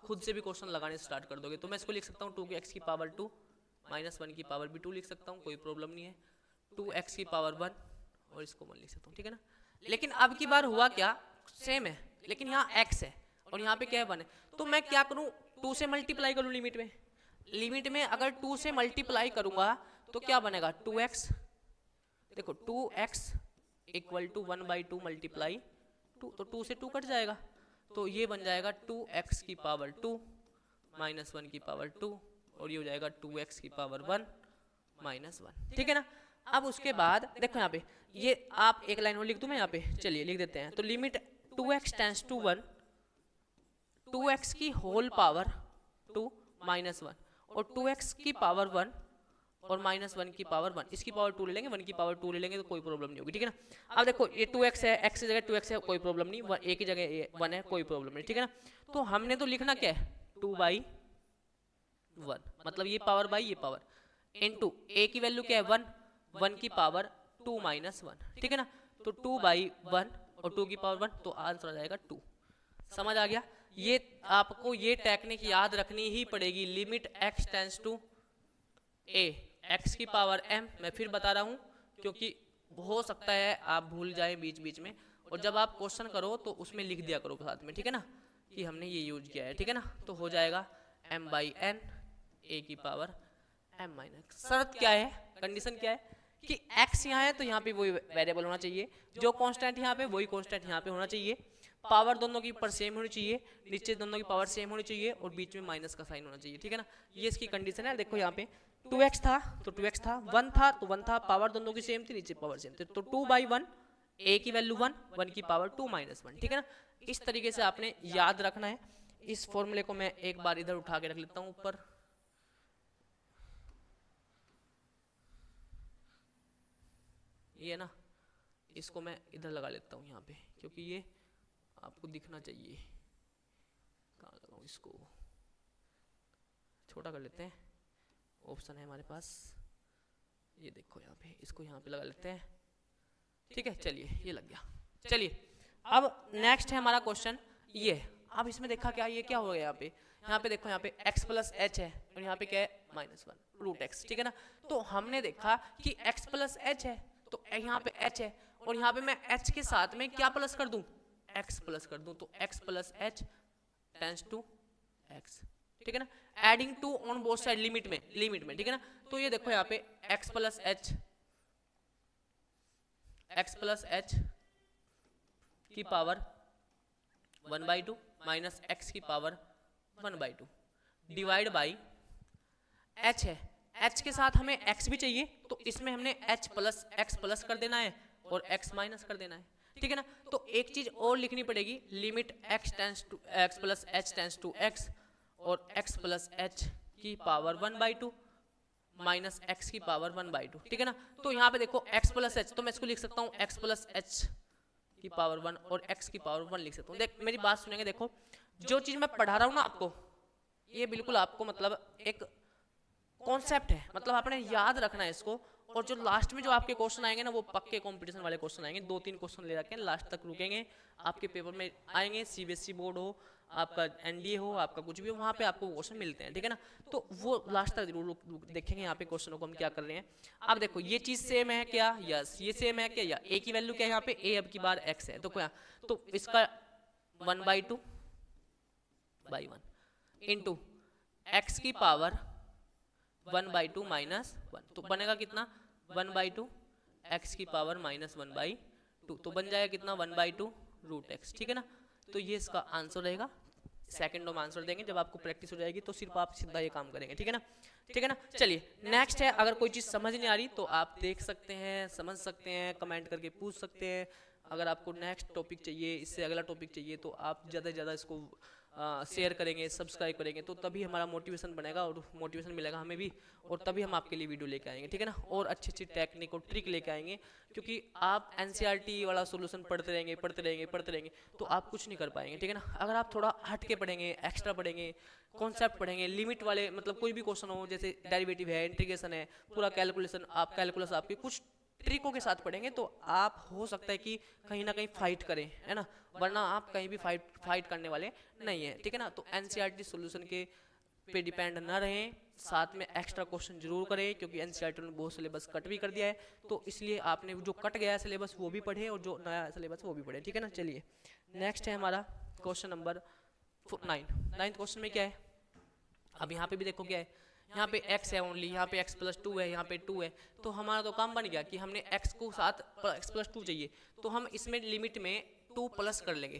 खुद से भी क्वेश्चन लगाने स्टार्ट कर दोगे। तो मैं इसको लिख सकता हूँ 2x की पावर 2 माइनस 1 की पावर भी 2 लिख सकता हूँ, कोई प्रॉब्लम नहीं है। 2x की पावर 1 और इसको 1 लिख सकता हूँ, ठीक है ना। लेकिन अब की बार हुआ क्या, सेम है लेकिन यहाँ x है और यहाँ पे क्या है 1 है, तो मैं क्या करूँ, 2 से मल्टीप्लाई करूँ लिमिट में अगर 2 से मल्टीप्लाई करूंगा तो क्या बनेगा 2x, देखो 2x इक्वल टू 1/2 मल्टीप्लाई 2, तो 2 से 2 कट जाएगा, तो ये बन जाएगा 2x की पावर 2 माइनस 1 की पावर 2 और ये हो जाएगा 2x की पावर 1 माइनस 1, ठीक है ना। अब उसके बाद देखो यहाँ पे ये आप एक लाइन और लिख दूं मैं यहाँ पे, चलिए लिख देते हैं। तो limit 2x tends to 1, 2x की होल पावर 2 माइनस 1 और 2x की पावर 1 और माइनस 1 की पावर 1, इसकी पावर 2 ले लेंगे, 1 की पावर 2 ले लेंगे तो कोई प्रॉब्लम नहीं होगी, ठीक है ना। अब देखो ये 2x है, x की जगह 2x है, कोई प्रॉब्लम नहीं, a की जगह 1 है, कोई प्रॉब्लम नहीं, ठीक है ना। तो हमने तो लिखना क्या है 2/1, मतलब ये पावर बाई ये पावर, इनटू a की वैल्यू क्या है 1, 1 की पावर 2 माइनस 1, ठीक है ना। तो 2/1 और 2 की पावर 1, तो आंसर आ जाएगा 2। समझ आ गया, ये आपको ये टेक्निक याद रखनी ही पड़ेगी, limit x tends to a, x की पावर m, मैं फिर बता रहा हूँ क्योंकि हो सकता है आप भूल जाए बीच बीच में, और जब आप क्वेश्चन करो तो उसमें लिख दिया करो साथ में, ठीक है ना, कि हमने ये यूज किया है, ठीक है ना। तो हो जाएगा m/n a की पावर m माइनस, शर्त क्या है, कंडीशन क्या है कि x यहाँ है तो यहाँ पे वही वेरिएबल होना चाहिए, जो कांस्टेंट यहाँ पे वही कांस्टेंट यहाँ पे होना चाहिए, पावर दोनों की ऊपर सेम होनी चाहिए, नीचे दोनों की पावर सेम होनी चाहिए और बीच में माइनस का साइन होना चाहिए, ठीक है ना। ये इसकी कंडीशन है। देखो यहाँ पे 2x था तो 2x था, 1 था तो 1 था, पावर दोनों की सेम थी, नीचे पावर सेम थी, तो 2/1, a की वैल्यू 1, 1 की पावर 2 माइनस 1, ठीक है ना। इस तरीके से आपने याद रखना है। इस फॉर्मूले को मैं एक बार इधर उठा के रख लेता हूँ ऊपर, ये ना, इसको मैं इधर लगा लेता हूँ यहाँ पे क्योंकि ये आपको दिखना चाहिए। कहाँ लगाऊँ इसको, छोटा कर लेते हैं, ऑप्शन है हमारे पास, ये देखो यहाँ पे, इसको यहाँ पे लगा लेते हैं, ठीक है। चलिए ये लग गया। चलिए अब नेक्स्ट है हमारा क्वेश्चन ये, अब इसमें देखा क्या, ये क्या हो गया यहाँ पे देखो, यहाँ पे x प्लस एच है और यहाँ पे क्या है -1 रूट x, ठीक है ना। तो हमने देखा कि x प्लस एच है तो यहाँ पे h है और यहाँ पे मैं h के साथ में क्या प्लस कर दूं, x प्लस कर दूं, तो x plus H tends to x, ठीक है ना। Adding to on both side limit में, ठीक है ना। तो ये देखो यहाँ पे x प्लस एच की पावर 1/2 माइनस x की पावर 1/2 डिवाइड बाई h है, h के साथ हमें x भी चाहिए तो इसमें हमने h प्लस x प्लस कर देना है और x माइनस कर देना है, ठीक है ना। तो एक चीज और लिखनी पड़ेगी, limit x plus H tends to x और x प्लस एच की पावर 1/2 माइनस x की पावर 1/2, ठीक है ना। तो यहाँ पे देखो x प्लस एच, तो मैं इसको लिख सकता हूँ x प्लस एच की पावर 1 और x की पावर 1 लिख सकता हूँ। देख मेरी बात सुनेंगे, देखो जो चीज मैं पढ़ा रहा हूँ ना आपको, ये बिल्कुल आपको मतलब एक कॉन्सेप्ट है, मतलब आपने याद रखना है इसको, और जो लास्ट में जो आपके क्वेश्चन आएंगे ना वो पक्के कंपटीशन वाले क्वेश्चन आएंगे, 2-3 क्वेश्चन ले रखे हैं, लास्ट तक रुकेंगे, आपके पेपर में आएंगे, सीबीएसई बोर्ड हो, आपका एनडीए हो, आपका कुछ भी हो, वहाँ पे आपको क्वेश्चन मिलते हैं, ठीक है ना। तो वो लास्ट तक जरूर देखेंगे यहाँ पे क्वेश्चनों को हम क्या कर रहे हैं। अब देखो ये चीज सेम है क्या, यस ये सेम है क्या, या ए की वैल्यू क्या है यहाँ पे, ए अब की बार एक्स है, तो क्या, तो इसका 1/2/1 इंटू एक्स की पावर 1/2 माइनस 1, तो बनेगा कितना 1/2 x की पावर -1/2, तो बन जाएगा कितना 1/2 रूट x, ठीक है ना। तो ये इसका आंसर रहेगा, सेकंड में आंसर देंगे जब आपको प्रैक्टिस हो जाएगी तो सिर्फ आप सीधा ये काम करेंगे, ठीक है ना, ठीक है ना। चलिए नेक्स्ट है, अगर कोई चीज़ समझ नहीं आ रही तो आप देख सकते हैं, समझ सकते हैं, कमेंट करके पूछ सकते हैं। अगर आपको नेक्स्ट टॉपिक चाहिए, इससे अगला टॉपिक चाहिए, तो आप ज़्यादा से ज़्यादा इसको शेयर करेंगे, सब्सक्राइब करेंगे, तो तभी हमारा मोटिवेशन बनेगा और मोटिवेशन मिलेगा हमें भी, और तभी हम आपके लिए वीडियो लेके आएंगे, ठीक है ना, और अच्छी अच्छी टेक्निक और ट्रिक लेके आएंगे। क्योंकि आप एनसीईआरटी वाला सोल्यूशन पढ़ते रहेंगे पढ़ते रहेंगे पढ़ते रहेंगे तो आप कुछ नहीं कर पाएंगे, ठीक है ना। अगर आप थोड़ा हट के पढ़ेंगे, एक्स्ट्रा पढ़ेंगे, कॉन्सेप्ट पढ़ेंगे, लिमिट वाले, मतलब कोई भी क्वेश्चन हो, जैसे डेरिवेटिव है, इंटीग्रेशन है, पूरा कैलकुलेशन, आप कैलकुलस आपके कुछ ट्रिकों के साथ पढ़ेंगे, तो आप हो सकता है कि कहीं ना कहीं फाइट करें, है ना, वरना आप कहीं भी फाइट करने वाले नहीं है, ठीक है ना। तो एनसीईआरटी सॉल्यूशन के पे डिपेंड ना रहें, साथ में एक्स्ट्रा क्वेश्चन जरूर करें, क्योंकि एनसीईआरटी ने बहुत सिलेबस कट भी कर दिया है, तो इसलिए आपने जो कट गया है सिलेबस वो भी पढ़े और जो नया सिलेबस वो भी पढ़े, ठीक है ना। चलिए नेक्स्ट है हमारा क्वेश्चन नंबर 9। नाइन्थ क्वेश्चन में क्या है, अब यहाँ पे भी देखो क्या है, यहाँ पे x है ओनली, यहाँ पे x+2 है, यहाँ पे 2 है, तो हमारा तो काम बन गया कि हमने x को साथ x+2 चाहिए, तो हम इसमें लिमिट में 2 प्लस कर लेंगे,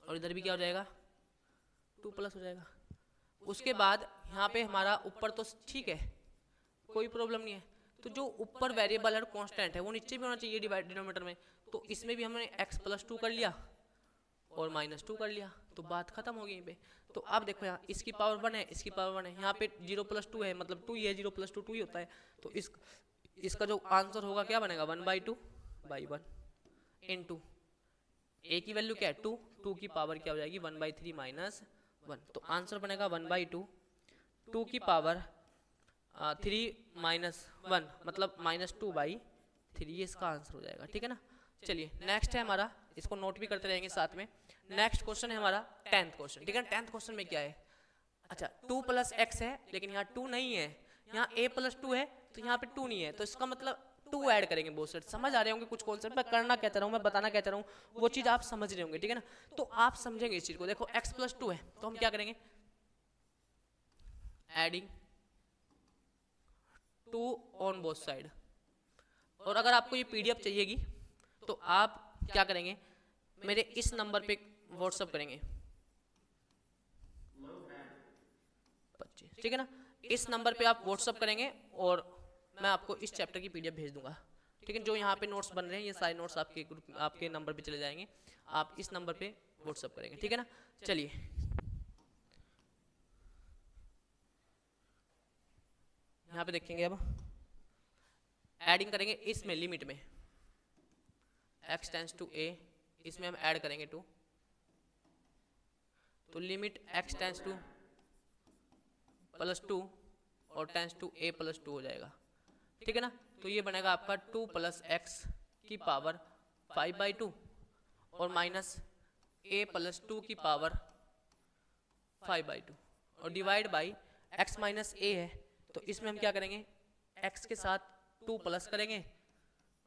और इधर भी क्या हो जाएगा, 2 प्लस हो जाएगा। उसके बाद यहाँ पे हमारा ऊपर तो ठीक है, कोई प्रॉब्लम नहीं है, तो जो ऊपर वेरिएबल है कांस्टेंट है वो नीचे भी होना चाहिए डिनोमिनेटर में, तो इसमें भी हमने x+2 कर लिया और -2 कर लिया, तो बात खत्म हो गई यहीं पे। तो अब देखो यहाँ इसकी पावर 1 है, इसकी पावर 1 है, यहाँ पे 0+2 है, मतलब 2 ही है, 0+2 2 ही होता है, तो इसका जो आंसर होगा क्या बनेगा, 1/2/1 इंटू ए की वैल्यू क्या है 2, 2 की पावर क्या हो जाएगी 1/3 - 1, तो आंसर बनेगा 1/2, 2 की पावर 3 - 1 मतलब -2/3, ये इसका आंसर हो जाएगा, ठीक है ना। चलिए नेक्स्ट है हमारा, इसको नोट भी करते रहेंगे साथ में। नेक्स्ट क्वेश्चन है हमारा 10th क्वेश्चन, ठीक है। 10th क्वेश्चन में क्या है, अच्छा 2 + x है, लेकिन यहाँ 2 नहीं है, यहाँ a+2 है, तो यहाँ पे 2 नहीं है, तो इसका मतलब 2 ऐड करेंगे बोथ साइड। समझ आ रहे होंगे कुछ कॉन्सेप्ट, मैं करना क्या चाह रहा हूँ, मैं बताना क्या चाह रहा हूँ, वो चीज़ आप समझ रहे होंगे, ठीक है ना। तो आप समझेंगे इस चीज़ को, देखो x+2 है, तो हम क्या करेंगे, एडिंग 2 ऑन बोथ साइड, और अगर आपको ये पीडीएफ चाहिएगी तो आप क्या करेंगे, मेरे इस नंबर पे व्हाट्सअप करेंगे 25, ठीक है ना, इस नंबर पे आप व्हाट्सअप करेंगे और मैं आपको इस चैप्टर की पीडीएफ भेज दूंगा, ठीक है। जो यहाँ पे नोट्स बन रहे हैं ये सारे नोट्स आपके ग्रुप आपके नंबर पे चले जाएंगे, आप इस नंबर पे व्हाट्सअप करेंगे, ठीक है ना। चलिए यहाँ पे देखेंगे, अब एडिंग करेंगे इसमें लिमिट में x टेंस टू a, इसमें हम ऐड करेंगे 2, तो लिमिट x टेंस टू +2 और टेंस टू a+2 हो जाएगा, ठीक है ना। तो ये बनेगा आपका 2 + x की पावर 5/2 और माइनस a+2 की पावर 5/2 और डिवाइड बाई x - a है, तो इसमें हम क्या करेंगे, x के साथ 2 प्लस करेंगे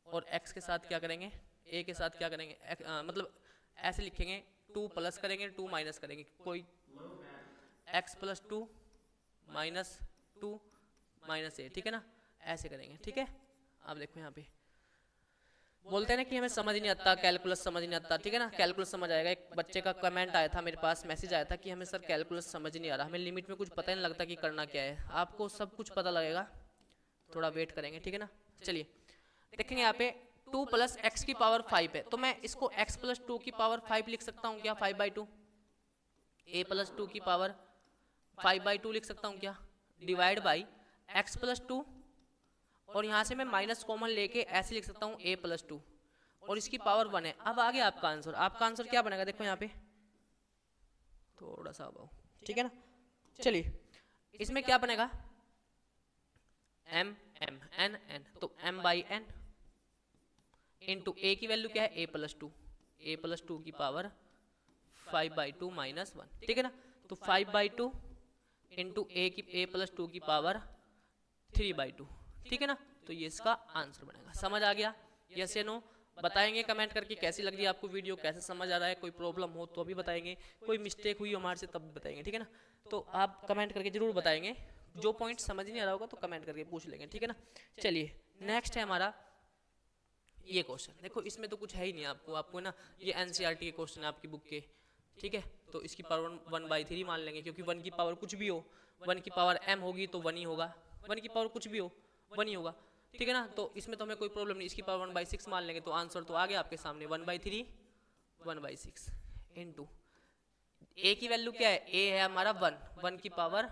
और x के साथ क्या करेंगे, a के साथ क्या करेंगे, मतलब ऐसे लिखेंगे 2 प्लस करेंगे 2 माइनस करेंगे, कोई x+2 - 2 - a, ठीक है ना, ऐसे करेंगे, ठीक है। अब देखो यहाँ पे बोलते हैं ना कि हमें समझ नहीं आता, कैलकुलस समझ नहीं आता, ठीक है ना, कैलकुलस समझ आएगा। एक बच्चे का कमेंट आया था मेरे पास, मैसेज आया था कि हमें सर कैलकुलस समझ नहीं आ रहा, हमें लिमिट में कुछ पता ही नहीं लगता कि करना क्या है। आपको सब कुछ पता लगेगा, थोड़ा वेट करेंगे, ठीक है ना। चलिए देखेंगे यहाँ पे 2 + x की पावर 5 है, तो मैं इसको x+2 की पावर 5 लिख सकता हूँ क्या, 5/2, a+2 की पावर 5/2 लिख सकता हूँ क्या, डिवाइड बाई x+2, और यहाँ से मैं माइनस कॉमन लेके ऐसे लिख सकता हूँ a+2 और इसकी पावर 1 है। अब आ गया आपका आंसर, आपका आंसर क्या बनेगा, देखो यहाँ पे थोड़ा सा अबाव, ठीक है ना। चलिए इसमें क्या बनेगा, m m n n, तो m/n इंटू a की वैल्यू क्या है a+2, a+2 की पावर 5/2 - 1, ठीक है ना। तो 5/2 इंटू a+2 की पावर 3/2, ठीक है ना। तो ये इसका आंसर बनेगा। समझ आ गया, यस या नो, बताएंगे कमेंट करके कैसी लग रही है आपको वीडियो, कैसे समझ आ रहा है, कोई प्रॉब्लम हो तो अभी बताएंगे, कोई मिस्टेक हुई हमारे से तब भी बताएंगे, ठीक है ना। तो आप कमेंट करके जरूर बताएंगे, जो पॉइंट समझ नहीं आ रहा होगा तो कमेंट करके पूछ लेंगे, ठीक है ना। चलिए नेक्स्ट है हमारा ये क्वेश्चन, देखो इसमें तो कुछ है ही नहीं, आपको ना ये एनसीईआरटी के क्वेश्चन है आपकी बुक के, ठीक है। तो इसकी पावर 1/3 मान लेंगे, क्योंकि 1 की पावर कुछ भी हो, 1 की पावर m होगी तो 1 ही होगा, 1 की पावर कुछ भी हो 1 ही होगा, ठीक है ना। तो इसमें तो हमें कोई प्रॉब्लम नहीं, इसकी पावर 1/6 मान लेंगे, तो आंसर तो आ गया आपके सामने 1/3 1/6 इंटू ए की वैल्यू क्या है, ए है हमारा 1, 1 की पावर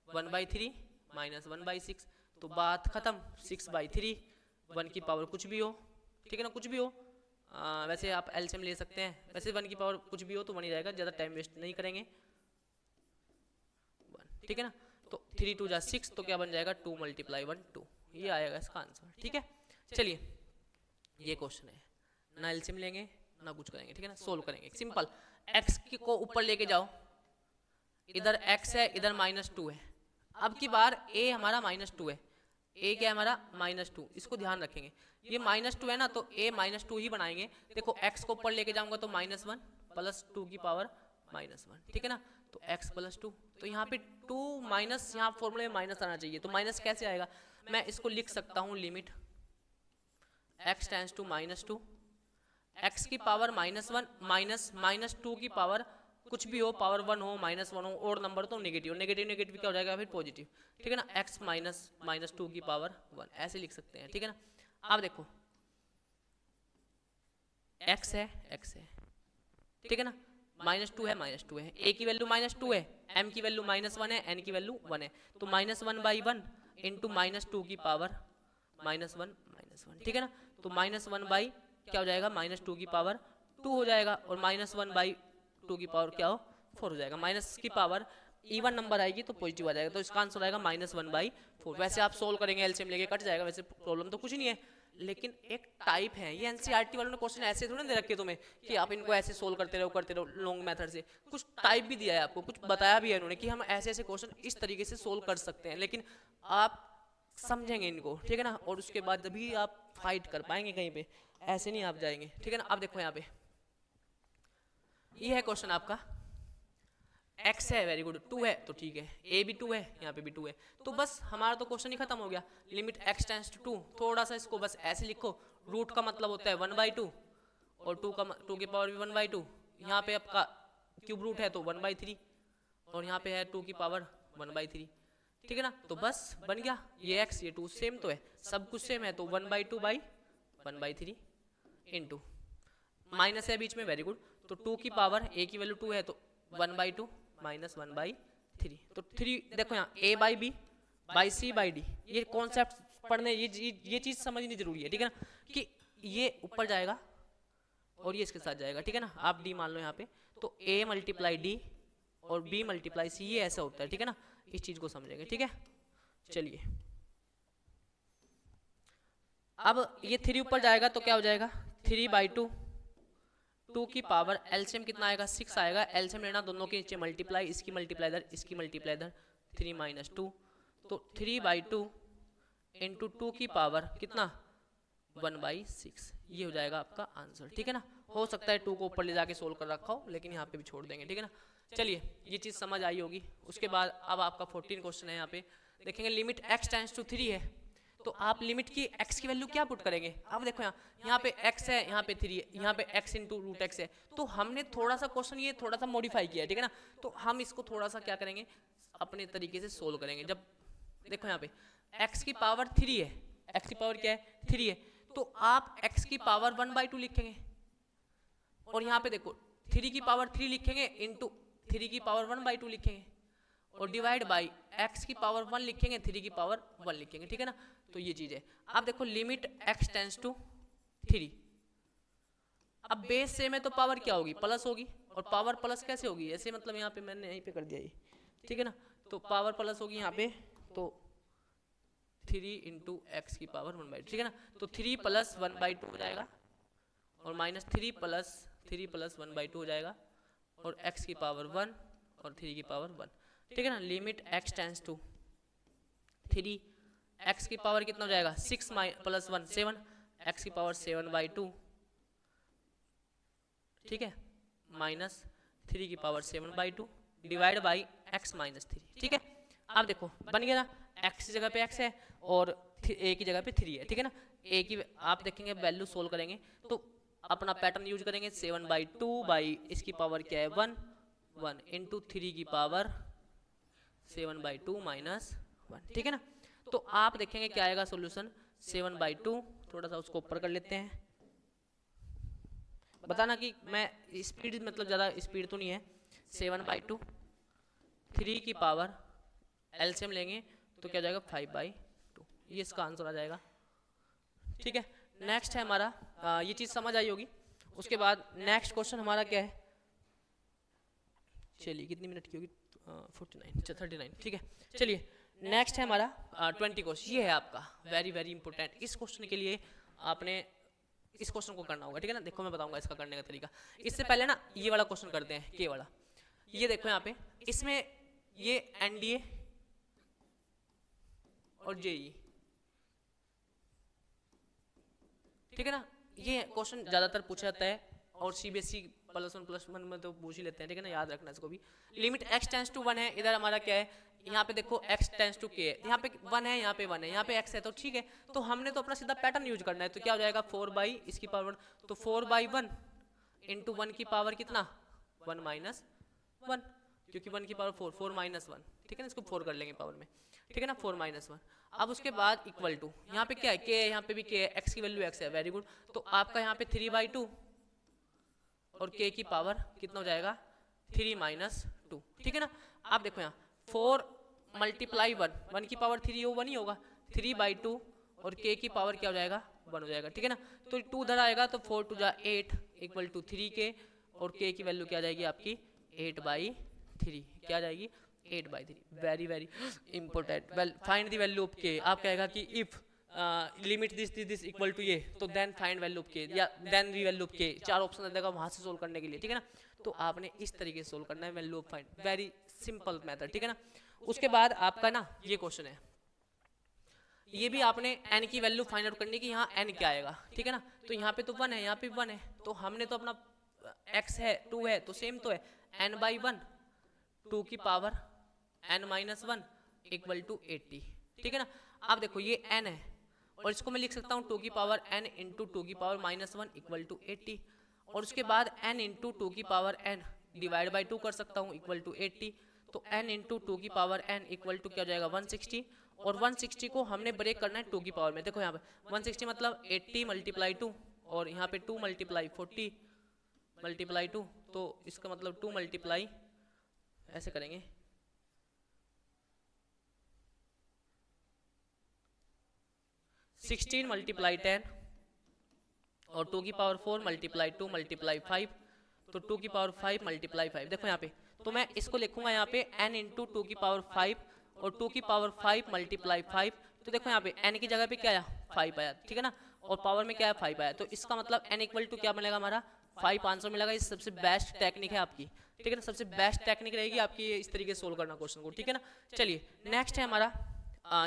1/3 माइनस 1/6, तो बात खत्म, 6/3, 1 की पावर कुछ भी हो, ठीक है ना, कुछ भी हो। वैसे आप एलसीएम ले सकते हैं, वैसे 1 की पावर कुछ भी हो तो 1 ही रहेगा, ज़्यादा टाइम वेस्ट नहीं करेंगे, 1, ठीक है ना। तो 3 2 जा 6, तो क्या बन जाएगा 2 × 1 2, ये आएगा इसका आंसर, ठीक है। चलिए ये क्वेश्चन है, ना एलसीएम लेंगे ना कुछ करेंगे, ठीक है ना, सोल्व करेंगे सिंपल। एक्स को ऊपर लेके जाओ, इधर x है इधर -2 है, अब की बार a हमारा -2 है, a क्या है हमारा -2, इसको ध्यान रखेंगे, ये -2 है ना, तो a -2 ही बनाएंगे। देखो x को ऊपर लेके जाऊंगा तो -1 प्लस 2 की पावर -1, ठीक है ना, तो x + 2, तो यहाँ पे 2 माइनस, यहाँ फॉर्मूले में माइनस आना चाहिए, तो माइनस कैसे आएगा, मैं इसको लिख सकता हूँ limit x tends to -2, x की पावर -1 माइनस -2 की पावर कुछ भी हो, पावर 1 हो -1 हो, और नंबर तो नेगेटिव, नेगेटिव नेगेटिव क्या हो जाएगा फिर पॉजिटिव, ठीक है ना, x -2 की पावर 1 ऐसे लिख सकते हैं, ठीक है ना। अब देखो x है, ठीक है ना, -2 है, a की वैल्यू -2 है, m की वैल्यू -1 है, n की वैल्यू 1 है, तो -1/1 इंटू -2 की पावर -1, ठीक है ना, तो -1 बाई क्या हो जाएगा, -2 की पावर 2 हो जाएगा, और -1/2 की पावर क्या हो 4 हो जाएगा, माइनस की पावर इवन नंबर आएगी तो पॉजिटिव आ जाएगा, तो इसका आंसर आएगा -1/4। वैसे आप सोल्व करेंगे एलसीएम लेके कट जाएगा, वैसे प्रॉब्लम तो कुछ नहीं है, लेकिन एक टाइप है ये, एनसीईआरटी वालों ने क्वेश्चन ऐसे थोड़ी दे रखे तुम्हें कि आप इनको ऐसे सोल्व करते रहो लॉन्ग मेथड से, कुछ टाइप भी दिया है आपको, कुछ बताया भी है उन्होंने कि हम ऐसे ऐसे क्वेश्चन इस तरीके से सोल्व कर सकते हैं, लेकिन आप समझेंगे इनको, ठीक है ना, और उसके बाद जब आप फाइट कर पाएंगे कहीं पे, ऐसे नहीं आप जाएंगे, ठीक है ना। अब देखो यहाँ पे ये है क्वेश्चन आपका, x है वेरी गुड, 2 है तो ठीक है, a भी 2 है, यहाँ पे भी 2 है, तो बस हमारा तो क्वेश्चन ही खत्म हो गया। लिमिट x टेंड्स टू 2, थोड़ा सा इसको बस ऐसे लिखो, रूट का मतलब होता है 1/2, और 2 की पावर भी 1/2, यहाँ पे आपका क्यूब रूट है तो 1/3, और यहाँ पे है 2 की पावर 1/3, ठीक है ना, तो बस बन गया, ये x ये 2 सेम तो है, सब कुछ सेम है, तो 1/2/1/3 इंटू माइनस है बीच में, वेरी गुड, तो 2 की पावर a की वैल्यू 2 है तो 1/2 माइनस 1/3, तो 3 देखो यहाँ a/b/c/d, ये कॉन्सेप्ट पढ़ने, ये चीज समझनी जरूरी है, ठीक है ना, कि ये ऊपर जाएगा और ये इसके साथ जाएगा, ठीक है ना, आप d मान लो यहाँ पे, तो a × d और b × c, ये ऐसा होता है, ठीक है ना, इस चीज को समझेंगे, ठीक है। चलिए अब ये 3 ऊपर जाएगा तो क्या हो जाएगा 3/2, 2 की पावर एलसीएम कितना आएगा 6 आएगा, एलसीएम लेना दोनों के नीचे मल्टीप्लाई, इसकी मल्टीप्लाई इधर, इसकी मल्टीप्लाई इधर, 3 - 2, तो 3/2 इंटू 2 की पावर कितना 1/6, ये हो जाएगा आपका आंसर, ठीक है ना। हो सकता है 2 को ऊपर ले जाके सोल्व कर रखा हो, लेकिन यहाँ पे भी छोड़ देंगे, ठीक है ना। चलिए ये चीज़ समझ आई होगी। उसके बाद अब आपका 14 क्वेश्चन है, यहाँ पे देखेंगे लिमिट x टेंड्स टू 3 है, तो आप लिमिट की x की वैल्यू क्या पुट करेंगे। अब देखो यहाँ पे x है, यहाँ पे 3 है, यहाँ पे x इंटू रूट एक्स है, तो हमने थोड़ा सा क्वेश्चन ये थोड़ा सा मॉडिफाई किया है, ठीक है ना, तो हम इसको थोड़ा सा क्या करेंगे अपने तरीके से सोल्व करेंगे। जब देखो यहाँ पे x की पावर 3 है, x की पावर क्या है 3 है, तो आप x की पावर 1/2 लिखेंगे, और यहाँ पे देखो 3 की पावर 3 लिखेंगे इंटू 3 की पावर 1/2 लिखेंगे, और डिवाइड बाई x की पावर 1 लिखेंगे, 3 की पावर 1 लिखेंगे, ठीक है ना। तो ये चीज है। अब देखो लिमिट x टेंड्स टू 3, अब बेस सेम है तो पावर क्या होगी प्लस होगी, और पावर प्लस कैसे होगी ऐसे, मतलब यहाँ पे मैंने यहीं पे कर दिया ये, ठीक है ना, तो पावर प्लस होगी यहाँ पे, तो 3 इंटू एक्स की पावर 1/2, ठीक है ना, तो 3 + 1/2 हो जाएगा, और -3 + 1/2 हो जाएगा, और x की पावर 1 और 3 की पावर 1, ठीक है ना। Limit x tends to 3, x की पावर कितना हो जाएगा 6 + 1 7, x की पावर 7/2, ठीक है, -3 की पावर 7/2 डिवाइड बाई x - 3, ठीक है। अब देखो बन गया ना, x की जगह पे x है और a की जगह पे 3 है, ठीक है ना। a की आप देखेंगे वैल्यू सोल्व करेंगे तो अपना पैटर्न यूज करेंगे, 7/2 बाई इसकी पावर क्या है 1 इंटू 3 की पावर 7/2 -1, ठीक है ना। तो आप देखेंगे क्या आएगा सोल्यूशन 7/2, थोड़ा सा उसको ऊपर कर लेते हैं, बताना कि मैं स्पीड मतलब ज़्यादा स्पीड तो नहीं है, 7/2, 3 की पावर एलसीएम लेंगे तो क्या हो जाएगा 5/2, ये इसका आंसर आ जाएगा। ठीक है, नेक्स्ट है हमारा, ये चीज़ समझ आई होगी। उसके बाद नेक्स्ट क्वेश्चन हमारा क्या है, चलिए कितनी मिनट की होगी, 49, 39, ठीक है। चलिए नेक्स्ट है हमारा 20 क्वेश्चन, ये है आपका वेरी वेरी इंपॉर्टेंट। इस क्वेश्चन के लिए आपने इस क्वेश्चन को करना होगा, ठीक है ना। देखो मैं बताऊंगा इसका करने का तरीका। इससे पहले ना ये वाला क्वेश्चन करते हैं, के वाला। ये देखो यहाँ पे, इसमें ये एनडीए और जेई, ठीक है ना, ये क्वेश्चन ज्यादातर पूछा जाता है और सीबीएसई +1 में तो पूछ ही लेते हैं, ठीक है ना, याद रखना इसको भी। लिमिट x टेंस टू 1 है, इधर हमारा क्या है, यहाँ पे देखो x टेंस टू k है, यहाँ पे 1 है, यहाँ पे 1 है, यहाँ पे x है, तो ठीक है। तो हमने तो अपना सीधा पैटर्न यूज करना है, तो क्या हो जाएगा 4 इसकी पावर 1, तो 4/1 इंटू 1 की पावर कितना 1 - 1, क्योंकि 1 की पावर 4 - 1, ठीक है ना, इसको 4 कर लेंगे पावर में, ठीक है ना, 4 - 1। अब उसके बाद इक्वल टू, यहाँ पे क्या है k है, यहाँ पे भी k है, x की वैल्यू x है, वेरी गुड। तो आपका यहाँ पे 3/2 और k की पावर कितना हो जाएगा 3 - 2, ठीक है ना। आप देखो यहाँ 4 × 1, 1 की पावर 3 हो 1 ही होगा, 3/2 और k की पावर क्या हो जाएगा 1 हो जाएगा, ठीक है ना। तो 2 उधर आएगा तो 4 × 8 = 3k और k की वैल्यू क्या आ जाएगी आपकी 8/3, क्या आ जाएगी 8/3। Very very important. Well find the value of k, आप कहेगा कि इफ लिमिट दिस इक्वल टू ये, तो then find value of k या then the value of k, 4 option देगा वहां से सोल्व करने के लिए, ठीक है ना। तो आपने इस तरीके से सोल्व करना है value of find, very simple method, ठीक है ना। उसके बाद आपका ना ये क्वेश्चन है, ये भी आपने n की वैल्यू फाइंड आउट करनी कि यहाँ n क्या आएगा, ठीक है ना। तो यहाँ पे तो 1 है, यहाँ पे 1 है, तो हमने तो अपना x है 2 है, तो सेम तो है n/1, 2 की पावर n - 1 = 80, ठीक है ना। आप देखो ये n है और इसको मैं लिख सकता हूँ 2 की पावर n इंटू 2 की पावर -1 = 80, और उसके बाद n इंटू 2 की पावर n डिवाइड बाई 2 कर सकता हूँ = 80। तो n इंटू 2 की पावर n इक्वल टू क्या हो जाएगा 160, और 160 को हमने ब्रेक करना है 2 की पावर में। देखो यहाँ पे 160 मतलब 80 × 2 और यहाँ पे 2 × 40 × 2, तो इसका मतलब 2 मल्टीप्लाई ऐसे करेंगे 16 × 10 और 2 की पावर 4 × 2 × 5, तो 2 की पावर 5 × 5। देखो यहाँ पे तो मैं इसको लिखूंगा यहाँ पे n इंटू 2 की पावर 5 और 2 की पावर 5 × 5। तो देखो यहाँ पे n की जगह पे क्या आया 5 आया, ठीक है ना, और पावर में क्या है 5 आया, तो इसका मतलब n इक्वल टू क्या बनेगा हमारा 5 आंसर मिलेगा। ये सबसे बेस्ट टेक्निक है आपकी, ठीक है ना, सबसे बेस्ट टेक्निक रहेगी आपकी इस तरीके से सोल्व करना क्वेश्चन को, ठीक है ना। चलिए नेक्स्ट है हमारा,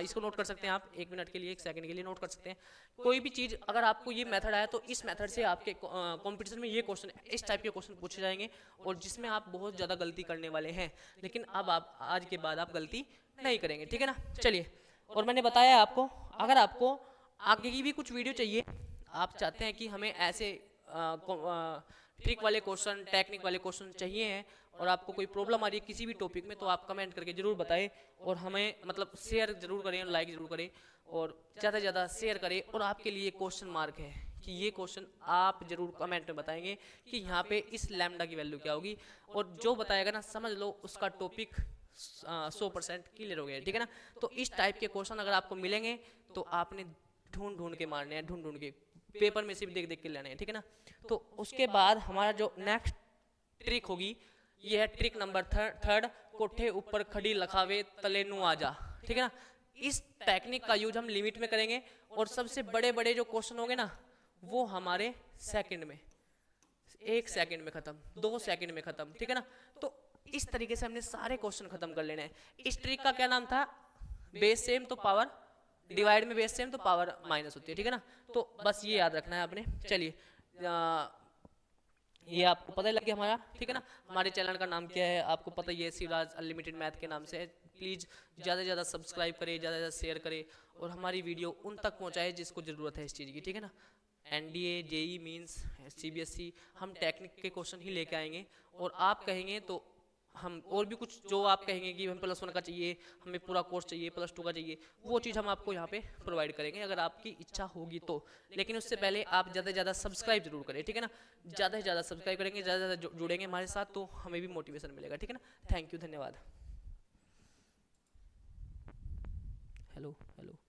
इसको नोट कर सकते हैं आप 1 मिनट के लिए, 1 सेकंड के लिए नोट कर सकते हैं। कोई भी चीज़ अगर आपको ये मेथड आया तो इस मेथड से आपके कंपटीशन में ये क्वेश्चन, इस टाइप के क्वेश्चन पूछे जाएंगे और जिसमें आप बहुत ज़्यादा गलती करने वाले हैं, लेकिन अब आप आज के बाद आप गलती नहीं करेंगे, ठीक है ना। चलिए, और मैंने बताया आपको, अगर आपको आगे की भी कुछ वीडियो चाहिए, आप चाहते हैं कि हमें ऐसे ट्रिक वाले क्वेश्चन, टेक्निक वाले क्वेश्चन चाहिए हैं और आपको कोई प्रॉब्लम आ रही है किसी भी टॉपिक में, तो आप कमेंट करके जरूर बताएं और हमें मतलब शेयर जरूर करें, लाइक जरूर करें और ज़्यादा से ज़्यादा शेयर करें। और आपके लिए क्वेश्चन मार्क है कि ये क्वेश्चन आप जरूर कमेंट में बताएंगे कि यहाँ पे इस लैम्डा की वैल्यू क्या होगी, और जो बताएगा ना समझ लो उसका टॉपिक 100% क्लियर हो गया, ठीक है ना। तो इस टाइप के क्वेश्चन अगर आपको मिलेंगे तो आपने ढूंढ ढूंढ के मारने हैं, ढूंढ ढूंढ के पेपर में से भी देख देख के लेने हैं, ठीक है ना। तो उसके बाद हमारा जो नेक्स्ट ट्रिक होगी ये है ट्रिक नंबर 3, कोठे ऊपर खड़ी लखावे तले नु आजा, ठीक है ना। इस टेक्निक का यूज हम लिमिट में करेंगे और सबसे बड़े बड़े जो क्वेश्चन होंगे ना वो हमारे सेकंड में, 1 सेकंड में खत्म, 2 सेकंड में खत्म, ठीक है ना। तो इस तरीके से हमने सारे क्वेश्चन खत्म कर लेने हैं। इस ट्रिक का क्या नाम था, बेस सेम तो पावर डिवाइड में बेस सेम तो पावर माइनस होती है, ठीक है ना। तो बस ये याद रखना है आपने। चलिए ये आपको पता लग गया हमारा, ठीक है ना। हमारे चैनल का नाम क्या है आपको पता ही है, शिवराज अनलिमिटेड मैथ के नाम से है। प्लीज़ ज़्यादा से ज़्यादा सब्सक्राइब करें, ज़्यादा से ज़्यादा शेयर करें और हमारी वीडियो उन तक पहुँचाए जिसको ज़रूरत है इस चीज़ की, ठीक है ना। एनडीए, जेई मीन्स, सीबीएसई, हम टेक्निक के क्वेश्चन ही लेके आएंगे और आप कहेंगे तो हम और भी कुछ जो आप कहेंगे कि हमें +1 का चाहिए, हमें पूरा कोर्स चाहिए, +2 का चाहिए, वो चीज़ हम आपको यहाँ पे प्रोवाइड करेंगे अगर आपकी इच्छा होगी तो। लेकिन उससे पहले आप ज़्यादा से ज़्यादा सब्सक्राइब जरूर करें, ठीक है ना। ज़्यादा से ज़्यादा सब्सक्राइब करेंगे, ज़्यादा से ज़्यादा जुड़ेंगे हमारे साथ, तो हमें भी मोटिवेशन मिलेगा, ठीक है ना। थैंक यू, धन्यवाद। Hello hello.